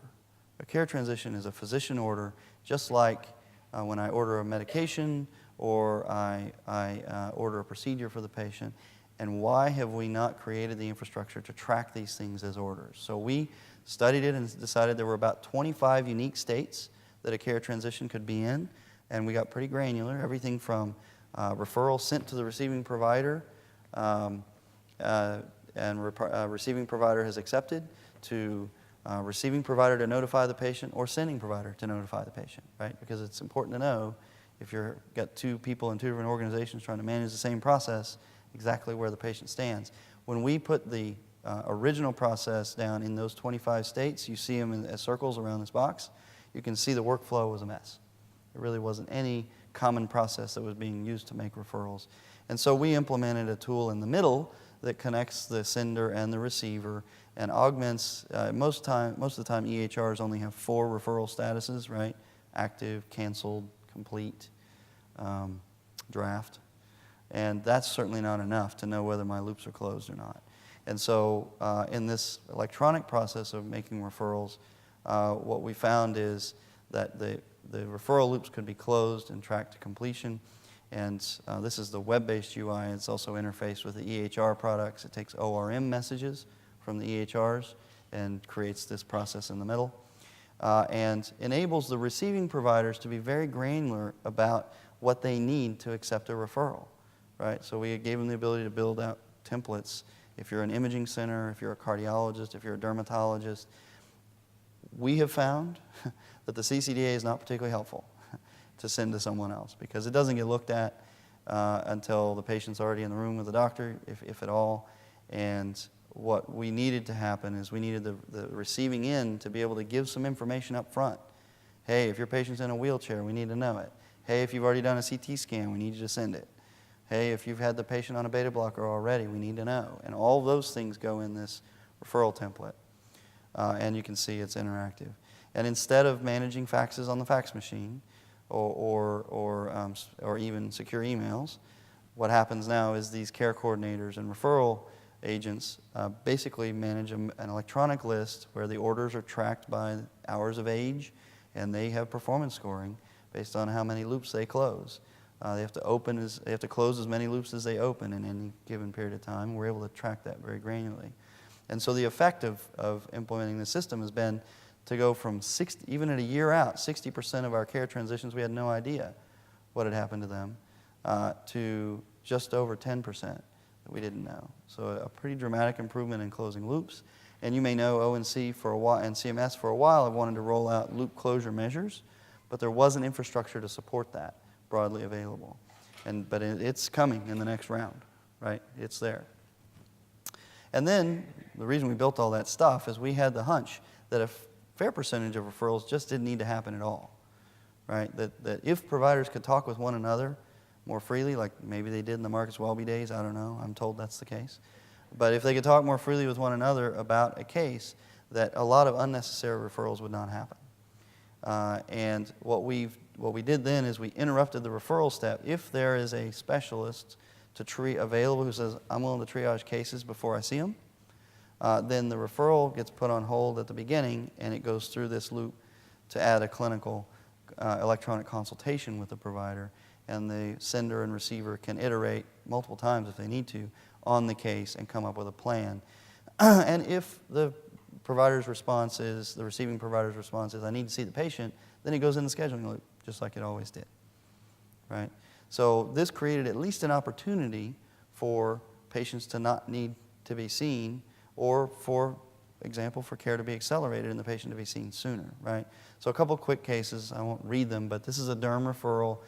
A care transition is a physician order, just like when I order a medication or I order a procedure for the patient. And why have we not created the infrastructure to track these things as orders? So we studied it and decided there were about 25 unique states that a care transition could be in, and we got pretty granular, everything from referral sent to the receiving provider receiving provider has accepted, to receiving provider to notify the patient or sending provider to notify the patient, right? Because it's important to know if you've got two people in two different organizations trying to manage the same process, exactly where the patient stands. When we put the original process down in those 25 states, you see them as circles around this box, you can see the workflow was a mess. There really wasn't any common process that was being used to make referrals. And so we implemented a tool in the middle that connects the sender and the receiver and augments, most of the time EHRs only have 4 referral statuses, right? Active, canceled, complete, draft. And that's certainly not enough to know whether my loops are closed or not. And so in this electronic process of making referrals, what we found is that the referral loops could be closed and tracked to completion. And this is the web-based UI. It's also interfaced with the EHR products. It takes ORM messages from the EHRs and creates this process in the middle. And enables the receiving providers to be very granular about what they need to accept a referral, right? So we gave them the ability to build out templates. If you're an imaging center, if you're a cardiologist, if you're a dermatologist, we have found that the CCDA is not particularly helpful to send to someone else because it doesn't get looked at until the patient's already in the room with the doctor, if at all. And what we needed to happen is we needed the receiving end to be able to give some information up front. Hey, if your patient's in a wheelchair, we need to know it. Hey, if you've already done a CT scan, we need you to send it. Hey, if you've had the patient on a beta blocker already, we need to know. And all those things go in this referral template. And you can see it's interactive. And instead of managing faxes on the fax machine or even secure emails, what happens now is these care coordinators and referral agents basically manage an electronic list where the orders are tracked by hours of age, and they have performance scoring based on how many loops they close. They have to close as many loops as they open in any given period of time. We're able to track that very granularly. And so the effect of implementing the system has been to go from 60, even at a year out, 60% of our care transitions, we had no idea what had happened to them, to just over 10% that we didn't know. So a pretty dramatic improvement in closing loops. And you may know ONC for a while and CMS for a while have wanted to roll out loop closure measures, but there wasn't infrastructure to support that broadly available. But it's coming in the next round, right? It's there. And then the reason we built all that stuff is we had the hunch that a fair percentage of referrals just didn't need to happen at all, right? That if providers could talk with one another more freely, like maybe they did in the Marcus Welby days, I don't know, I'm told that's the case. But if they could talk more freely with one another about a case, that a lot of unnecessary referrals would not happen. And what we did then is we interrupted the referral step. If there is a specialist available who says, I'm willing to triage cases before I see them, then the referral gets put on hold at the beginning, and it goes through this loop to add a clinical electronic consultation with the provider, and the sender and receiver can iterate multiple times if they need to on the case and come up with a plan. And if the provider's response is, the receiving provider's response is, I need to see the patient, then it goes in the scheduling loop, just like it always did, right? So this created at least an opportunity for patients to not need to be seen, or for example, for care to be accelerated and the patient to be seen sooner, right? So a couple of quick cases, I won't read them, but this is a derm referral,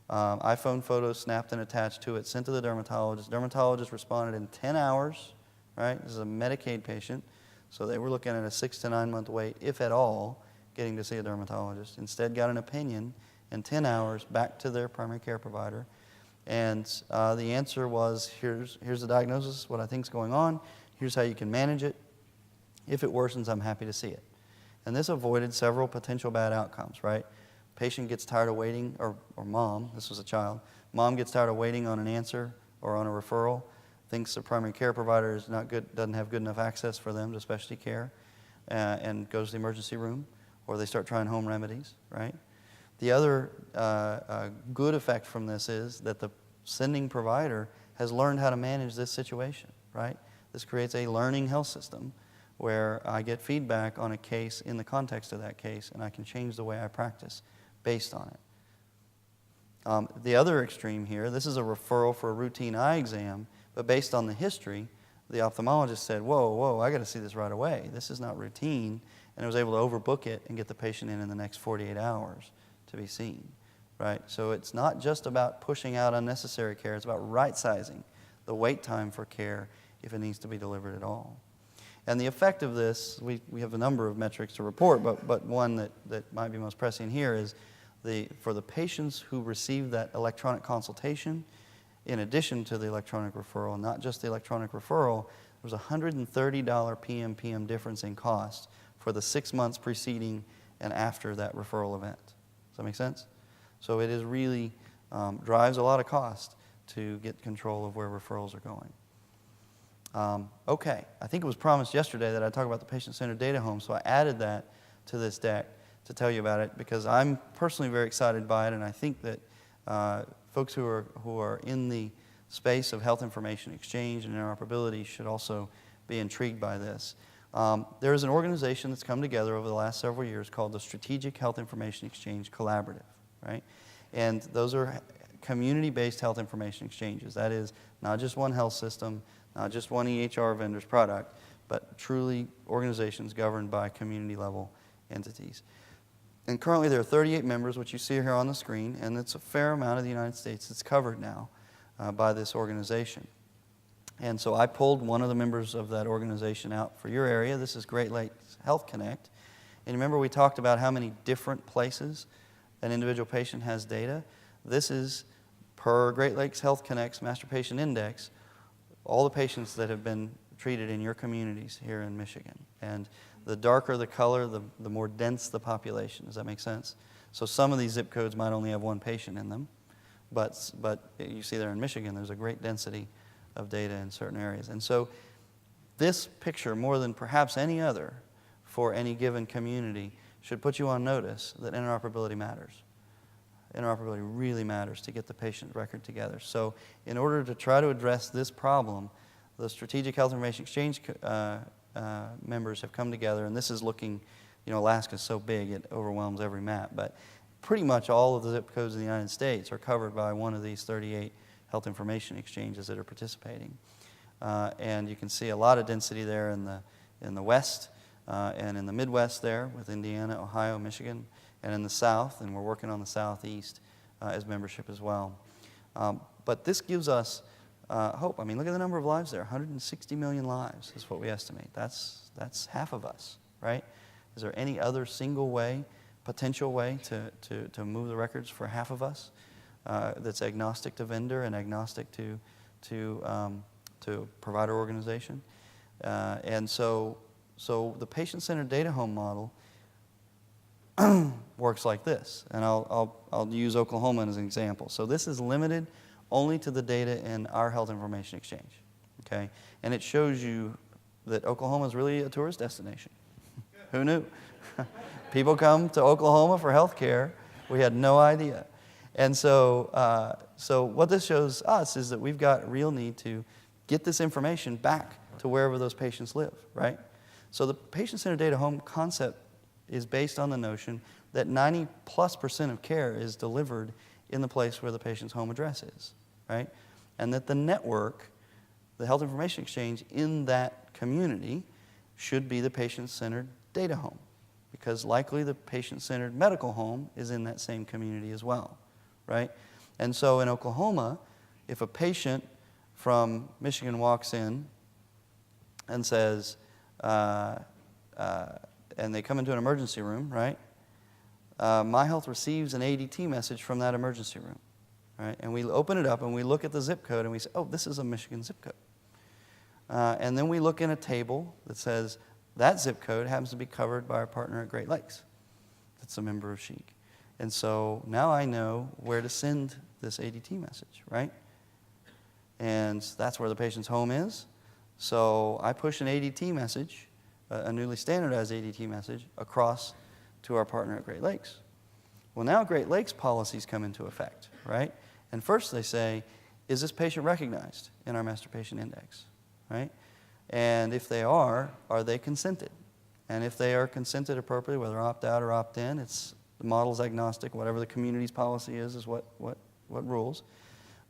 iPhone photos snapped and attached to it, sent to the dermatologist. Dermatologist responded in 10 hours, right? This is a Medicaid patient, so they were looking at a 6 to 9 month wait, if at all, getting to see a dermatologist. Instead got an opinion in 10 hours back to their primary care provider. And the answer was, here's the diagnosis, what I think is going on, here's how you can manage it. If it worsens, I'm happy to see it. And this avoided several potential bad outcomes, right? Patient gets tired of waiting, or mom, this was a child, mom gets tired of waiting on an answer or on a referral, thinks the primary care provider is not good, doesn't have good enough access for them to specialty care, and goes to the emergency room, or they start trying home remedies, right? The other good effect from this is that the sending provider has learned how to manage this situation, right? This creates a learning health system where I get feedback on a case in the context of that case, and I can change the way I practice based on it. The other extreme here, this is a referral for a routine eye exam, but based on the history, the ophthalmologist said, whoa, I got to see this right away. This is not routine, and I was able to overbook it and get the patient in the next 48 hours to be seen. right? So it's not just about pushing out unnecessary care, it's about right-sizing the wait time for care if it needs to be delivered at all. And the effect of this, we have a number of metrics to report, but one that might be most pressing here is for the patients who receive that electronic consultation, in addition to the electronic referral, not just the electronic referral, there was a $130 PMPM difference in cost for the 6 months preceding and after that referral event. Does that make sense? So it is really drives a lot of cost to get control of where referrals are going. Okay, I think it was promised yesterday that I'd talk about the patient-centered data home, so I added that to this deck to tell you about it because I'm personally very excited by it, and I think that folks who are in the space of health information exchange and interoperability should also be intrigued by this. There is an organization that's come together over the last several years called the Strategic Health Information Exchange Collaborative, right? And those are community-based health information exchanges. That is not just one health system, not just one EHR vendor's product, but truly organizations governed by community-level entities. And currently there are 38 members, which you see here on the screen, and it's a fair amount of the United States that's covered now by this organization. And so I pulled one of the members of that organization out for your area. This is Great Lakes Health Connect. And remember we talked about how many different places an individual patient has data? This is, per Great Lakes Health Connect's Master Patient Index, all the patients that have been treated in your communities here in Michigan. And the darker the color, the more dense the population. Does that make sense? So some of these zip codes might only have one patient in them, but you see there in Michigan, there's a great density of data in certain areas. And so this picture, more than perhaps any other for any given community, should put you on notice that interoperability matters. Interoperability really matters to get the patient record together. So in order to try to address this problem, the Strategic Health Information Exchange members have come together, and this is looking, Alaska's so big it overwhelms every map, but pretty much all of the zip codes in the United States are covered by one of these 38 health information exchanges that are participating. And you can see a lot of density there in the West and in the Midwest there with Indiana, Ohio, Michigan, and in the South, and we're working on the Southeast as membership as well. But this gives us hope. I mean, look at the number of lives there. 160 million lives is what we estimate. That's half of us, right? Is there any other single way, potential way to move the records for half of us that's agnostic to vendor and agnostic to provider organization? And so the patient-centered data home model works like this, and I'll use Oklahoma as an example. So this is limited only to the data in our health information exchange, okay? And it shows you that Oklahoma is really a tourist destination. Who knew? People come to Oklahoma for health care. We had no idea. And so what this shows us is that we've got a real need to get this information back to wherever those patients live, right? So the patient-centered data home concept is based on the notion that 90+% of care is delivered in the place where the patient's home address is, right? And that the network, the health information exchange in that community, should be the patient-centered data home, because likely the patient-centered medical home is in that same community as well, right? And so in Oklahoma, if a patient from Michigan walks in and says, and they come into an emergency room, right? MyHealth receives an ADT message from that emergency room, right? And we open it up and we look at the zip code and we say, oh, this is a Michigan zip code. And then we look in a table that says that zip code happens to be covered by our partner at Great Lakes. That's a member of Chic. And so now I know where to send this ADT message, right? And that's where the patient's home is. So I push an ADT message, a newly standardized ADT message, across to our partner at Great Lakes. Well, now Great Lakes policies come into effect, right? And first they say, is this patient recognized in our master patient index, right? And if they are they consented? And if they are consented appropriately, whether opt-out or opt-in, the model's agnostic, whatever the community's policy is what rules.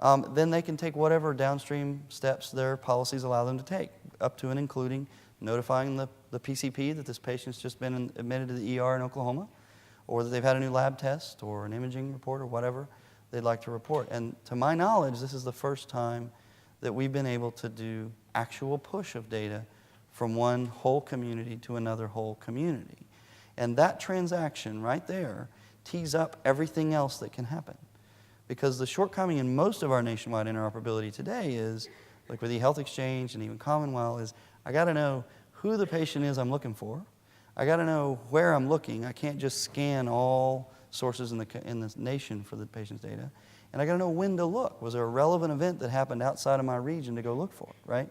Then they can take whatever downstream steps their policies allow them to take, up to and including notifying the PCP that this patient's just been admitted to the ER in Oklahoma, or that they've had a new lab test or an imaging report or whatever they'd like to report. And to my knowledge, this is the first time that we've been able to do actual push of data from one whole community to another whole community. And that transaction right there tees up everything else that can happen. Because the shortcoming in most of our nationwide interoperability today is, like with eHealth Exchange and even Commonwealth, is I got to know who the patient is I'm looking for. I got to know where I'm looking. I can't just scan all sources in the nation for the patient's data. And I got to know when to look. Was there a relevant event that happened outside of my region to go look for, right?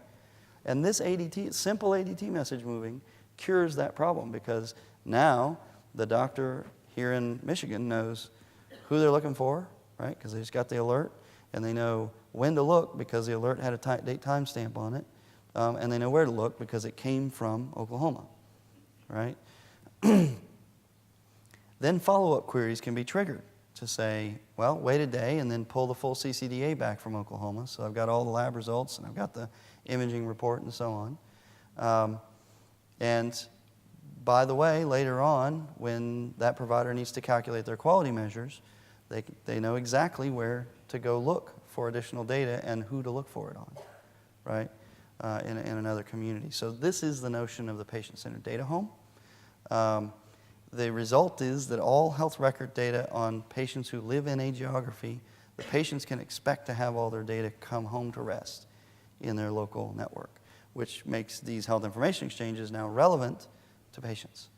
And this ADT, simple ADT message moving, cures that problem, because now the doctor here in Michigan knows who they're looking for, right? Because they just got the alert, and they know when to look because the alert had a date timestamp on it, and they know where to look because it came from Oklahoma, right? Then follow-up queries can be triggered to say, well, wait a day and then pull the full CCDA back from Oklahoma. So I've got all the lab results and I've got the imaging report and so on. And by the way, later on, when that provider needs to calculate their quality measures, they know exactly where to go look for additional data and who to look for it on, right, in another community. So this is the notion of the patient-centered data home. The result is that all health record data on patients who live in a geography, the patients can expect to have all their data come home to rest in their local network, which makes these health information exchanges now relevant to patients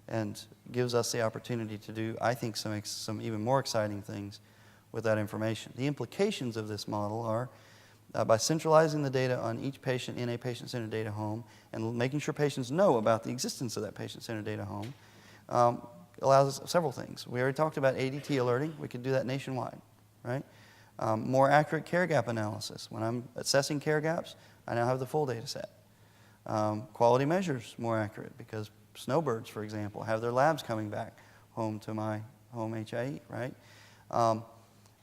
and gives us the opportunity to do, I think, some even more exciting things with that information. The implications of this model are by centralizing the data on each patient in a patient-centered data home and making sure patients know about the existence of that patient-centered data home, allows us several things. We already talked about ADT alerting. We could do that nationwide, right? More accurate care gap analysis. When I'm assessing care gaps, I now have the full data set. Quality measures more accurate because snowbirds, for example, have their labs coming back home to my home HIE, right?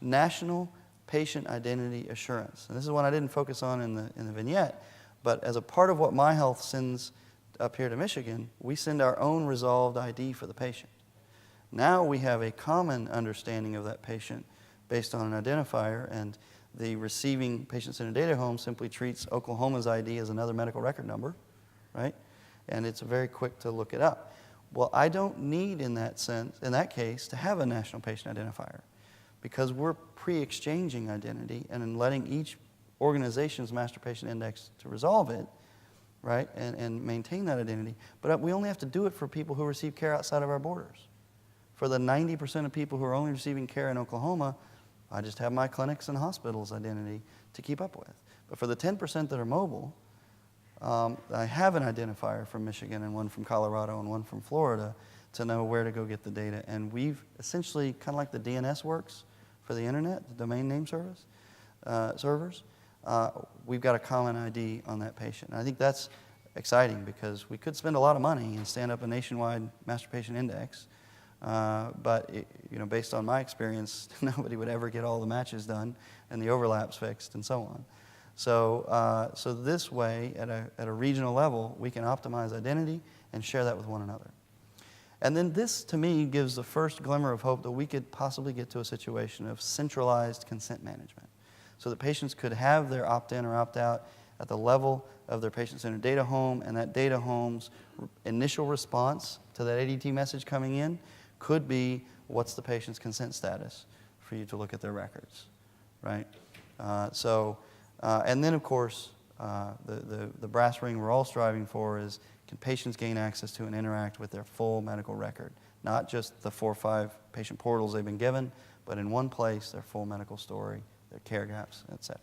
National patient identity assurance. And this is one I didn't focus on in the vignette, but as a part of what MyHealth sends up here to Michigan, we send our own resolved ID for the patient. Now we have a common understanding of that patient based on an identifier, and the receiving patient-centered data home simply treats Oklahoma's ID as another medical record number, right? And it's very quick to look it up. Well, I don't need, in that case, to have a national patient identifier because we're pre-exchanging identity and in letting each organization's master patient index to resolve it, right, and maintain that identity. But we only have to do it for people who receive care outside of our borders. For the 90% of people who are only receiving care in Oklahoma, I just have my clinics and hospitals identity to keep up with. But for the 10% that are mobile, I have an identifier from Michigan and one from Colorado and one from Florida to know where to go get the data. And we've essentially, kind of like the DNS works for the internet, the domain name service, servers, we've got a common ID on that patient. And I think that's exciting because we could spend a lot of money and stand up a nationwide master patient index, but based on my experience, nobody would ever get all the matches done and the overlaps fixed and so on. So this way, at a regional level, we can optimize identity and share that with one another. And then this, to me, gives the first glimmer of hope that we could possibly get to a situation of centralized consent management, so that patients could have their opt-in or opt-out at the level of their patient-centered data home, and that data home's initial response to that ADT message coming in could be, what's the patient's consent status for you to look at their records, right? And then, of course, the brass ring we're all striving for is, can patients gain access to and interact with their full medical record? Not just the 4 or 5 patient portals they've been given, but in one place, their full medical story, their care gaps, etc.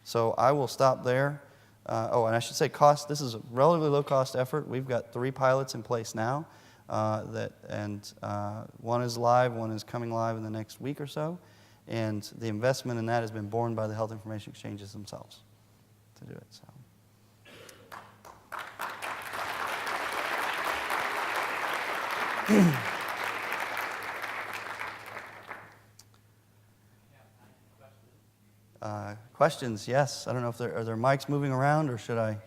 So I will stop there. And I should say cost, this is a relatively low-cost effort. We've got 3 pilots in place now, one is live, one is coming live in the next week or so. And the investment in that has been borne by the health information exchanges themselves to do it. So. Questions? Yes. I don't know if are there mics moving around, or should I?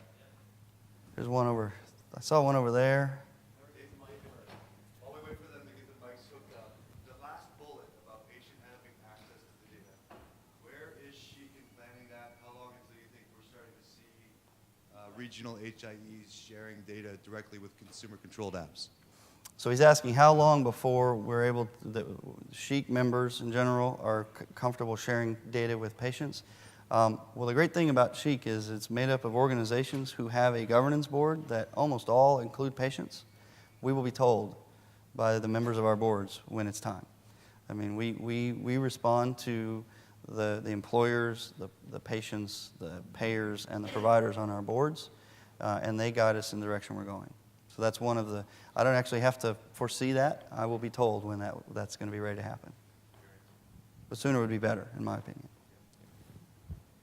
There's one over. I saw one over there. While we wait for them to get the mics regional HIEs sharing data directly with consumer-controlled apps? So he's asking how long before we're able to, the Chic members in general are comfortable sharing data with patients. Well, the great thing about Chic is it's made up of organizations who have a governance board that almost all include patients. We will be told by the members of our boards when it's time. I mean, we respond to the employers, the patients, the payers, and the providers on our boards, and they guide us in the direction we're going. So that's one of the, I don't actually have to foresee that. I will be told when that's going to be ready to happen. But sooner would be better, in my opinion.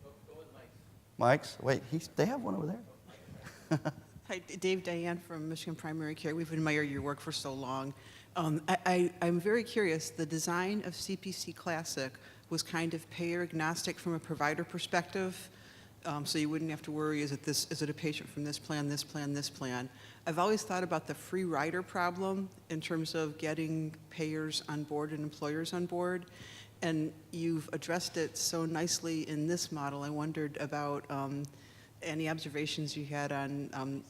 Go with Mike's? Wait, they have one over there. Hi, Dave Diane from Michigan Primary Care. We've admired your work for so long. I'm very curious. The design of CPC Classic was kind of payer agnostic from a provider perspective, so you wouldn't have to worry, is it a patient from this plan, this plan, this plan? I've always thought about the free rider problem in terms of getting payers on board and employers on board, and you've addressed it so nicely in this model. I wondered about any observations you had on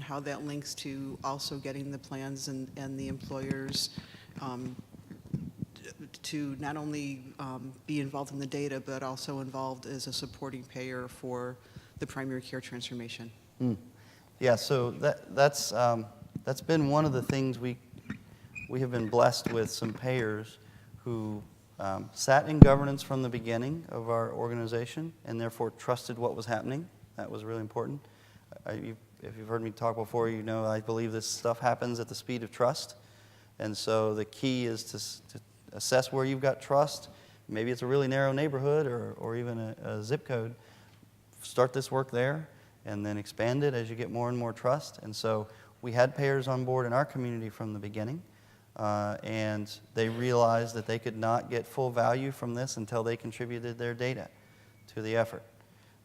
how that links to also getting the plans and the employers to not only be involved in the data, but also involved as a supporting payer for the primary care transformation. Yeah, so that's been one of the things we have been blessed with, some payers who sat in governance from the beginning of our organization and therefore trusted what was happening. That was really important. If you've heard me talk before, you know I believe this stuff happens at the speed of trust. And so the key is to assess where you've got trust. Maybe it's a really narrow neighborhood or even a zip code. Start this work there and then expand it as you get more and more trust. And so we had payers on board in our community from the beginning. And they realized that they could not get full value from this until they contributed their data to the effort.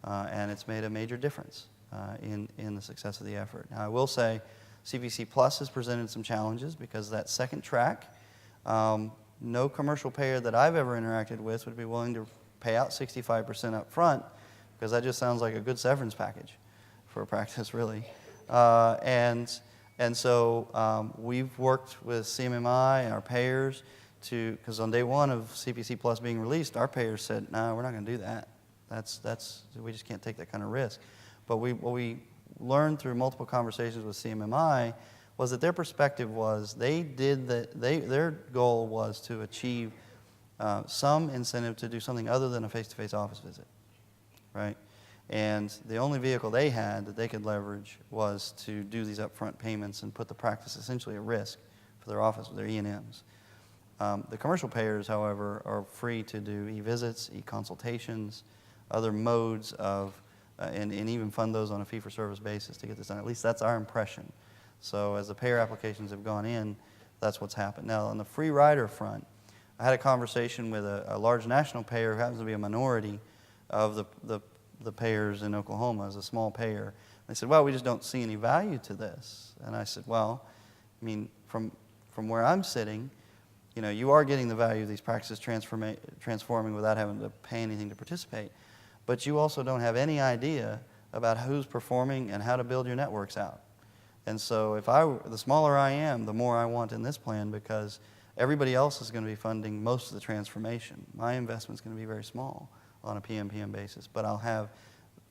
And it's made a major difference in the success of the effort. Now, I will say CPC Plus has presented some challenges because that second track, no commercial payer that I've ever interacted with would be willing to pay out 65% up front because that just sounds like a good severance package for a practice, really. And so we've worked with CMMI and our payers because on day one of CPC Plus being released, our payers said, no, we're not going to do that. We just can't take that kind of risk. But what we learned through multiple conversations with CMMI was that their perspective was their goal was to achieve some incentive to do something other than a face-to-face office visit, right? And the only vehicle they had that they could leverage was to do these upfront payments and put the practice essentially at risk for their office, their E&Ms. The commercial payers, however, are free to do e-visits, e-consultations, other modes of, and even fund those on a fee-for-service basis to get this done. At least that's our impression. So as the payer applications have gone in, that's what's happened. Now, on the free rider front, I had a conversation with a large national payer who happens to be a minority of the payers in Oklahoma, as a small payer. They said, well, we just don't see any value to this. And I said, well, I mean, from where I'm sitting, you know, you are getting the value of these practices transforming without having to pay anything to participate. But you also don't have any idea about who's performing and how to build your networks out. And so the smaller I am, the more I want in this plan because everybody else is going to be funding most of the transformation. My investment's going to be very small on a PMPM basis, but I'll have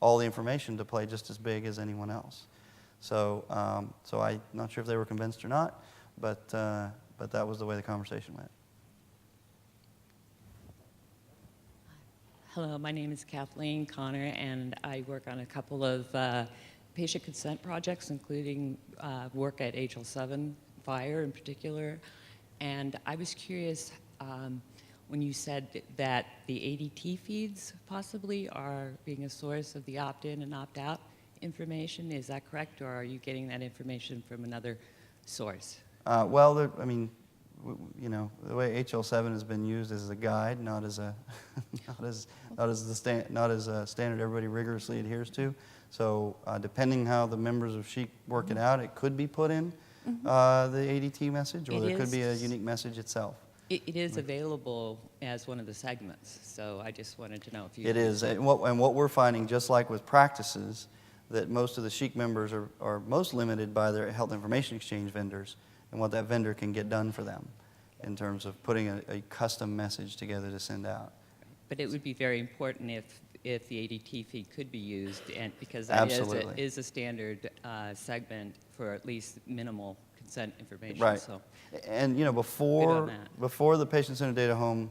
all the information to play just as big as anyone else. So I'm not sure if they were convinced or not, but that was the way the conversation went. Hello, my name is Kathleen Connor, and I work on a couple of patient consent projects, including work at HL7 Fire in particular. And I was curious, when you said that the ADT feeds possibly are being a source of the opt-in and opt-out information, is that correct, or are you getting that information from another source? Well, I mean, you know, the way HL7 has been used as a guide, not as a standard everybody rigorously adheres to. So depending how the members of Chic work it out, it could be put in the ADT message, or there could be a unique message itself. It is available as one of the segments, so I just wanted to know if you... It is, and what we're finding, just like with practices, that most of the Chic members are most limited by their health information exchange vendors and what that vendor can get done for them in terms of putting a custom message together to send out. But it would be very important if the ADT feed could be used, and because that Absolutely. is a standard segment for at least minimal consent information. Right. So, And you know, on that. before the patient-centered data home,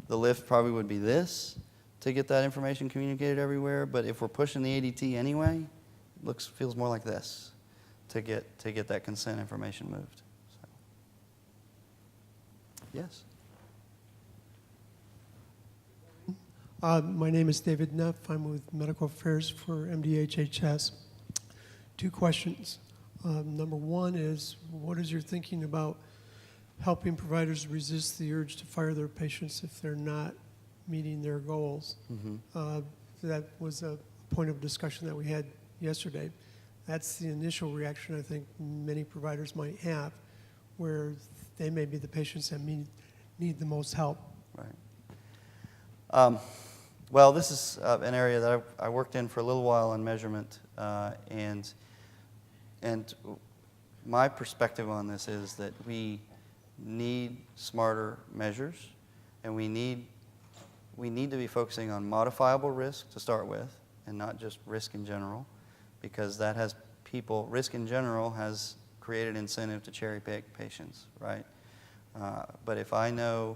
the lift probably would be this to get that information communicated everywhere. But if we're pushing the ADT anyway, feels more like this to get that consent information moved. So. Yes. My name is David Neff. I'm with Medical Affairs for MDHHS. 2 questions. Number 1 is, what is your thinking about helping providers resist the urge to fire their patients if they're not meeting their goals? That was a point of discussion that we had yesterday. That's the initial reaction I think many providers might have, where they may be the patients that need the most help. Right. Well, this is an area that I worked in for a little while in measurement, and my perspective on this is that we need smarter measures, and we need to be focusing on modifiable risk to start with, and not just risk in general, because that has risk in general has created incentive to cherry pick patients, right? But if I know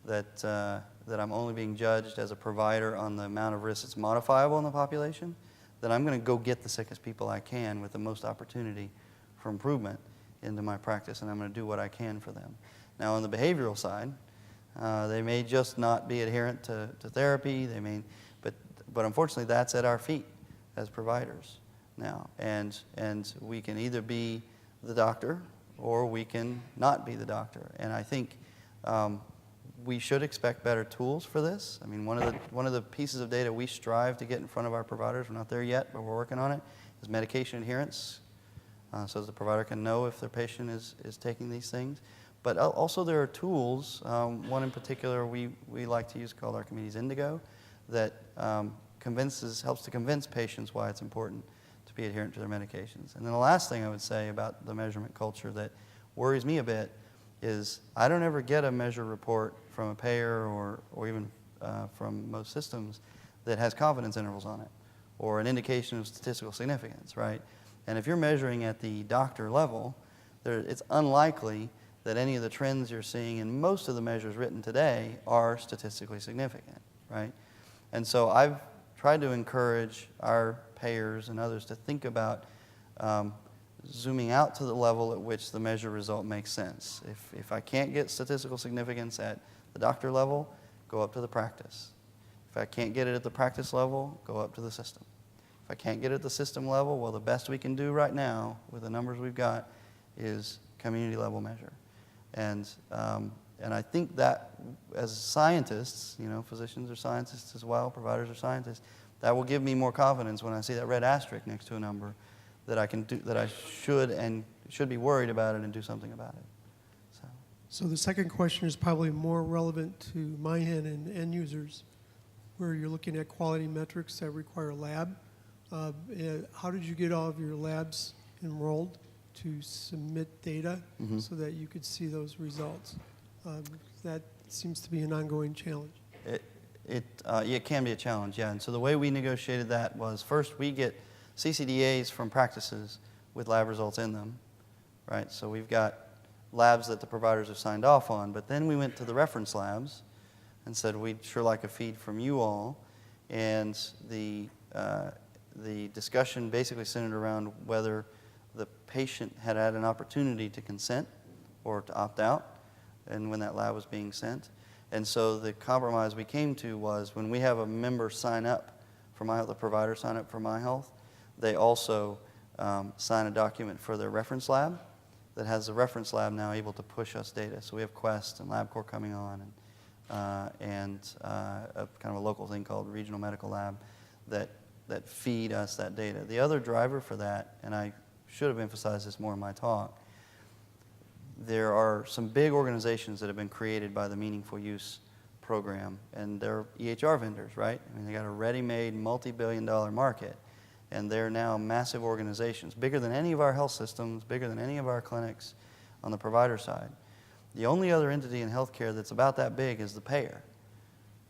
that I'm only being judged as a provider on the amount of risk that's modifiable in the population, then I'm going to go get the sickest people I can with the most opportunity for improvement into my practice, and I'm going to do what I can for them. Now, on the behavioral side, they may just not be adherent to therapy. But unfortunately, that's at our feet as providers now, and we can either be the doctor or we can not be the doctor. And I think we should expect better tools for this. I mean, one of the pieces of data we strive to get in front of our providers, we're not there yet, but we're working on it, is medication adherence, so that the provider can know if their patient is taking these things. But also there are tools, one in particular we like to use called Archimedes Indigo, that helps to convince patients why it's important to be adherent to their medications. And then the last thing I would say about the measurement culture that worries me a bit is I don't ever get a measure report from a payer or even from most systems that has confidence intervals on it or an indication of statistical significance, right? And if you're measuring at the doctor level, it's unlikely that any of the trends you're seeing in most of the measures written today are statistically significant, right? And so I've tried to encourage our payers and others to think about zooming out to the level at which the measure result makes sense. If I can't get statistical significance at the doctor level, go up to the practice. If I can't get it at the practice level, go up to the system. If I can't get it at the system level, well, the best we can do right now with the numbers we've got is community level measure. And I think that as scientists, physicians are scientists as well, providers are scientists, that will give me more confidence when I see that red asterisk next to a number that I can do, that I should be worried about it and do something about it. So the second question is probably more relevant to MiHIN and end users, where you're looking at quality metrics that require a lab. How did you get all of your labs enrolled to submit data so that you could see those results? That seems to be an ongoing challenge. It can be a challenge, yeah. And so the way we negotiated that was first we get CCDAs from practices with lab results in them, right? So we've got labs that the providers have signed off on, but then we went to the reference labs and said we'd sure like a feed from you all, and the discussion basically centered around whether the patient had had an opportunity to consent or to opt out, and when that lab was being sent. And so the compromise we came to was when we have a member sign up for MyHealth, the provider sign up for MyHealth, they also sign a document for their reference lab that has the reference lab now able to push us data. So we have Quest and LabCorp coming on, and a kind of a local thing called Regional Medical Lab that feed us that data. The other driver for that, and I should have emphasized this more in my talk, there are some big organizations that have been created by the Meaningful Use program, and they're EHR vendors, right? I mean, they got a ready-made multi-billion-dollar market, and they're now massive organizations, bigger than any of our health systems, bigger than any of our clinics on the provider side. The only other entity in healthcare that's about that big is the payer,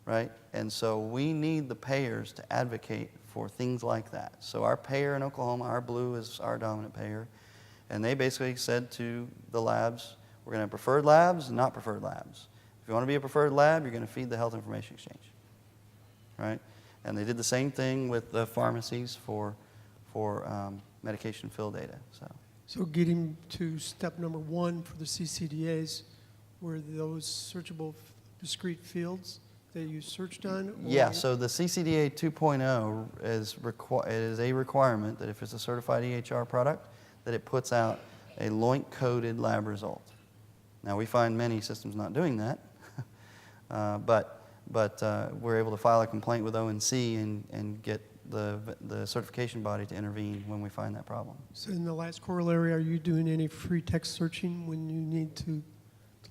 right? And so we need the payers to advocate for things like that. So our payer in Oklahoma, our Blue is our dominant payer, and they basically said to the labs, we're going to have preferred labs and not preferred labs. If you want to be a preferred lab, you're going to feed the health information exchange, right? And they did the same thing with the pharmacies for medication fill data. So getting to step number 1 for the CCDAs, were those searchable discrete fields that you searched on? Or? Yeah, so the CCDA 2.0 is a requirement that if it's a certified EHR product, that it puts out a LOINC-coded lab result. Now, we find many systems not doing that, but we're able to file a complaint with ONC and get the certification body to intervene when we find that problem. So in the last corollary, are you doing any free text searching when you need to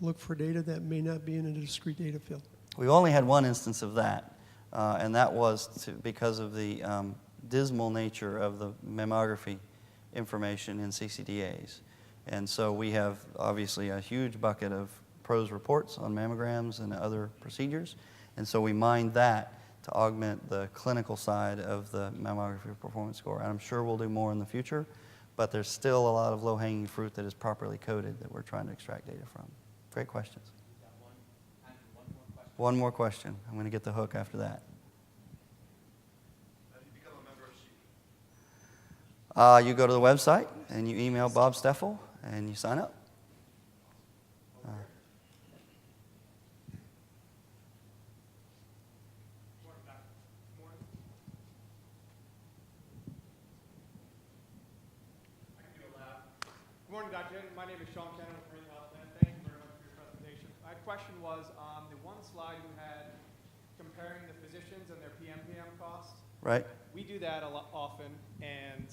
look for data that may not be in a discrete data field? We've only had one instance of that, and that was because of the dismal nature of the mammography information in CCDAs. And so we have obviously a huge bucket of PROS reports on mammograms and other procedures, and so we mined that to augment the clinical side of the mammography performance score. And I'm sure we'll do more in the future, but there's still a lot of low-hanging fruit that is properly coded that we're trying to extract data from. Great questions. One more question. I'm going to get the hook after that. How do you become a member of CPC? You go to the website and you email Bob Steffel and you sign up. Good morning, Dr. Hinton. My name is Sean Cannon with MyHealth. Thank you very much for your presentation. My question was on the one slide you had comparing the physicians and their PM costs. Right. We do that a lot often, and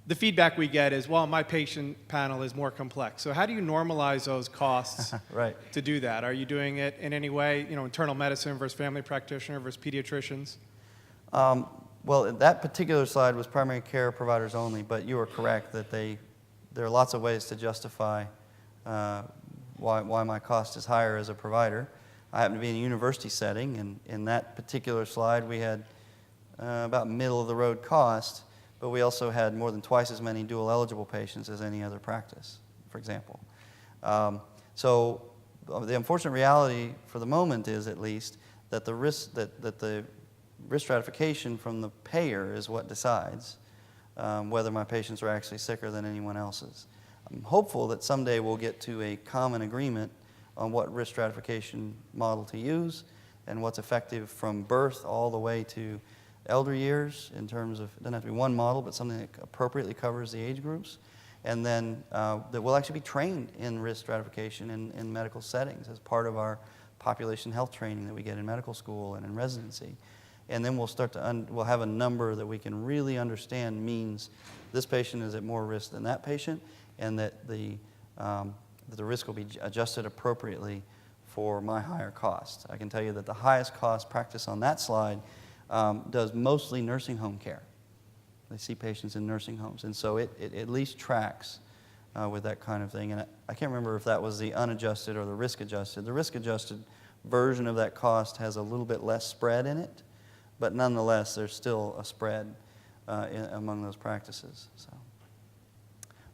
the feedback we get is, well, my patient panel is more complex. So how do you normalize those costs Right. to do that? Are you doing it in any way, internal medicine versus family practitioner versus pediatricians? Well, that particular slide was primary care providers only, but you are correct that there are lots of ways to justify why my cost is higher as a provider. I happen to be in a university setting, and in that particular slide we had about middle-of-the-road cost, but we also had more than twice as many dual-eligible patients as any other practice, for example. So the unfortunate reality for the moment is, at least, that the risk stratification from the payer is what decides whether my patients are actually sicker than anyone else's. I'm hopeful that someday we'll get to a common agreement on what risk stratification model to use and what's effective from birth all the way to elder years in terms of, it doesn't have to be one model, but something that appropriately covers the age groups. And then that we'll actually be trained in risk stratification in medical settings as part of our population health training that we get in medical school and in residency. And then we'll start to, we'll have a number that we can really understand means this patient is at more risk than that patient, and that the risk will be adjusted appropriately for my higher cost. I can tell you that the highest cost practice on that slide does mostly nursing home care. They see patients in nursing homes, and so it at least tracks with that kind of thing. And I can't remember if that was the unadjusted or the risk adjusted. The risk adjusted version of that cost has a little bit less spread in it, but nonetheless, there's still a spread among those practices. So,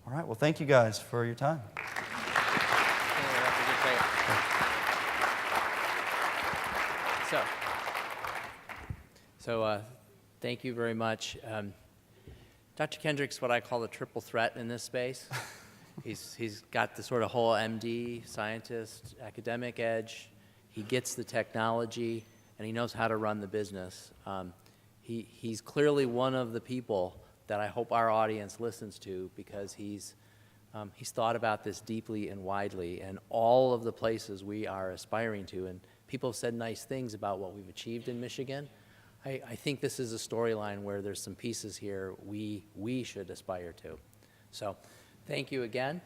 all right. Well, thank you guys for your time. So thank you very much. Dr. Kendrick's what I call the triple threat in this space. He's got the sort of whole MD, scientist, academic edge. He gets the technology, and he knows how to run the business. He's clearly one of the people that I hope our audience listens to, because he's thought about this deeply and widely, and all of the places we are aspiring to. And people have said nice things about what we've achieved in Michigan. I think this is a storyline where there's some pieces here we should aspire to. So thank you again.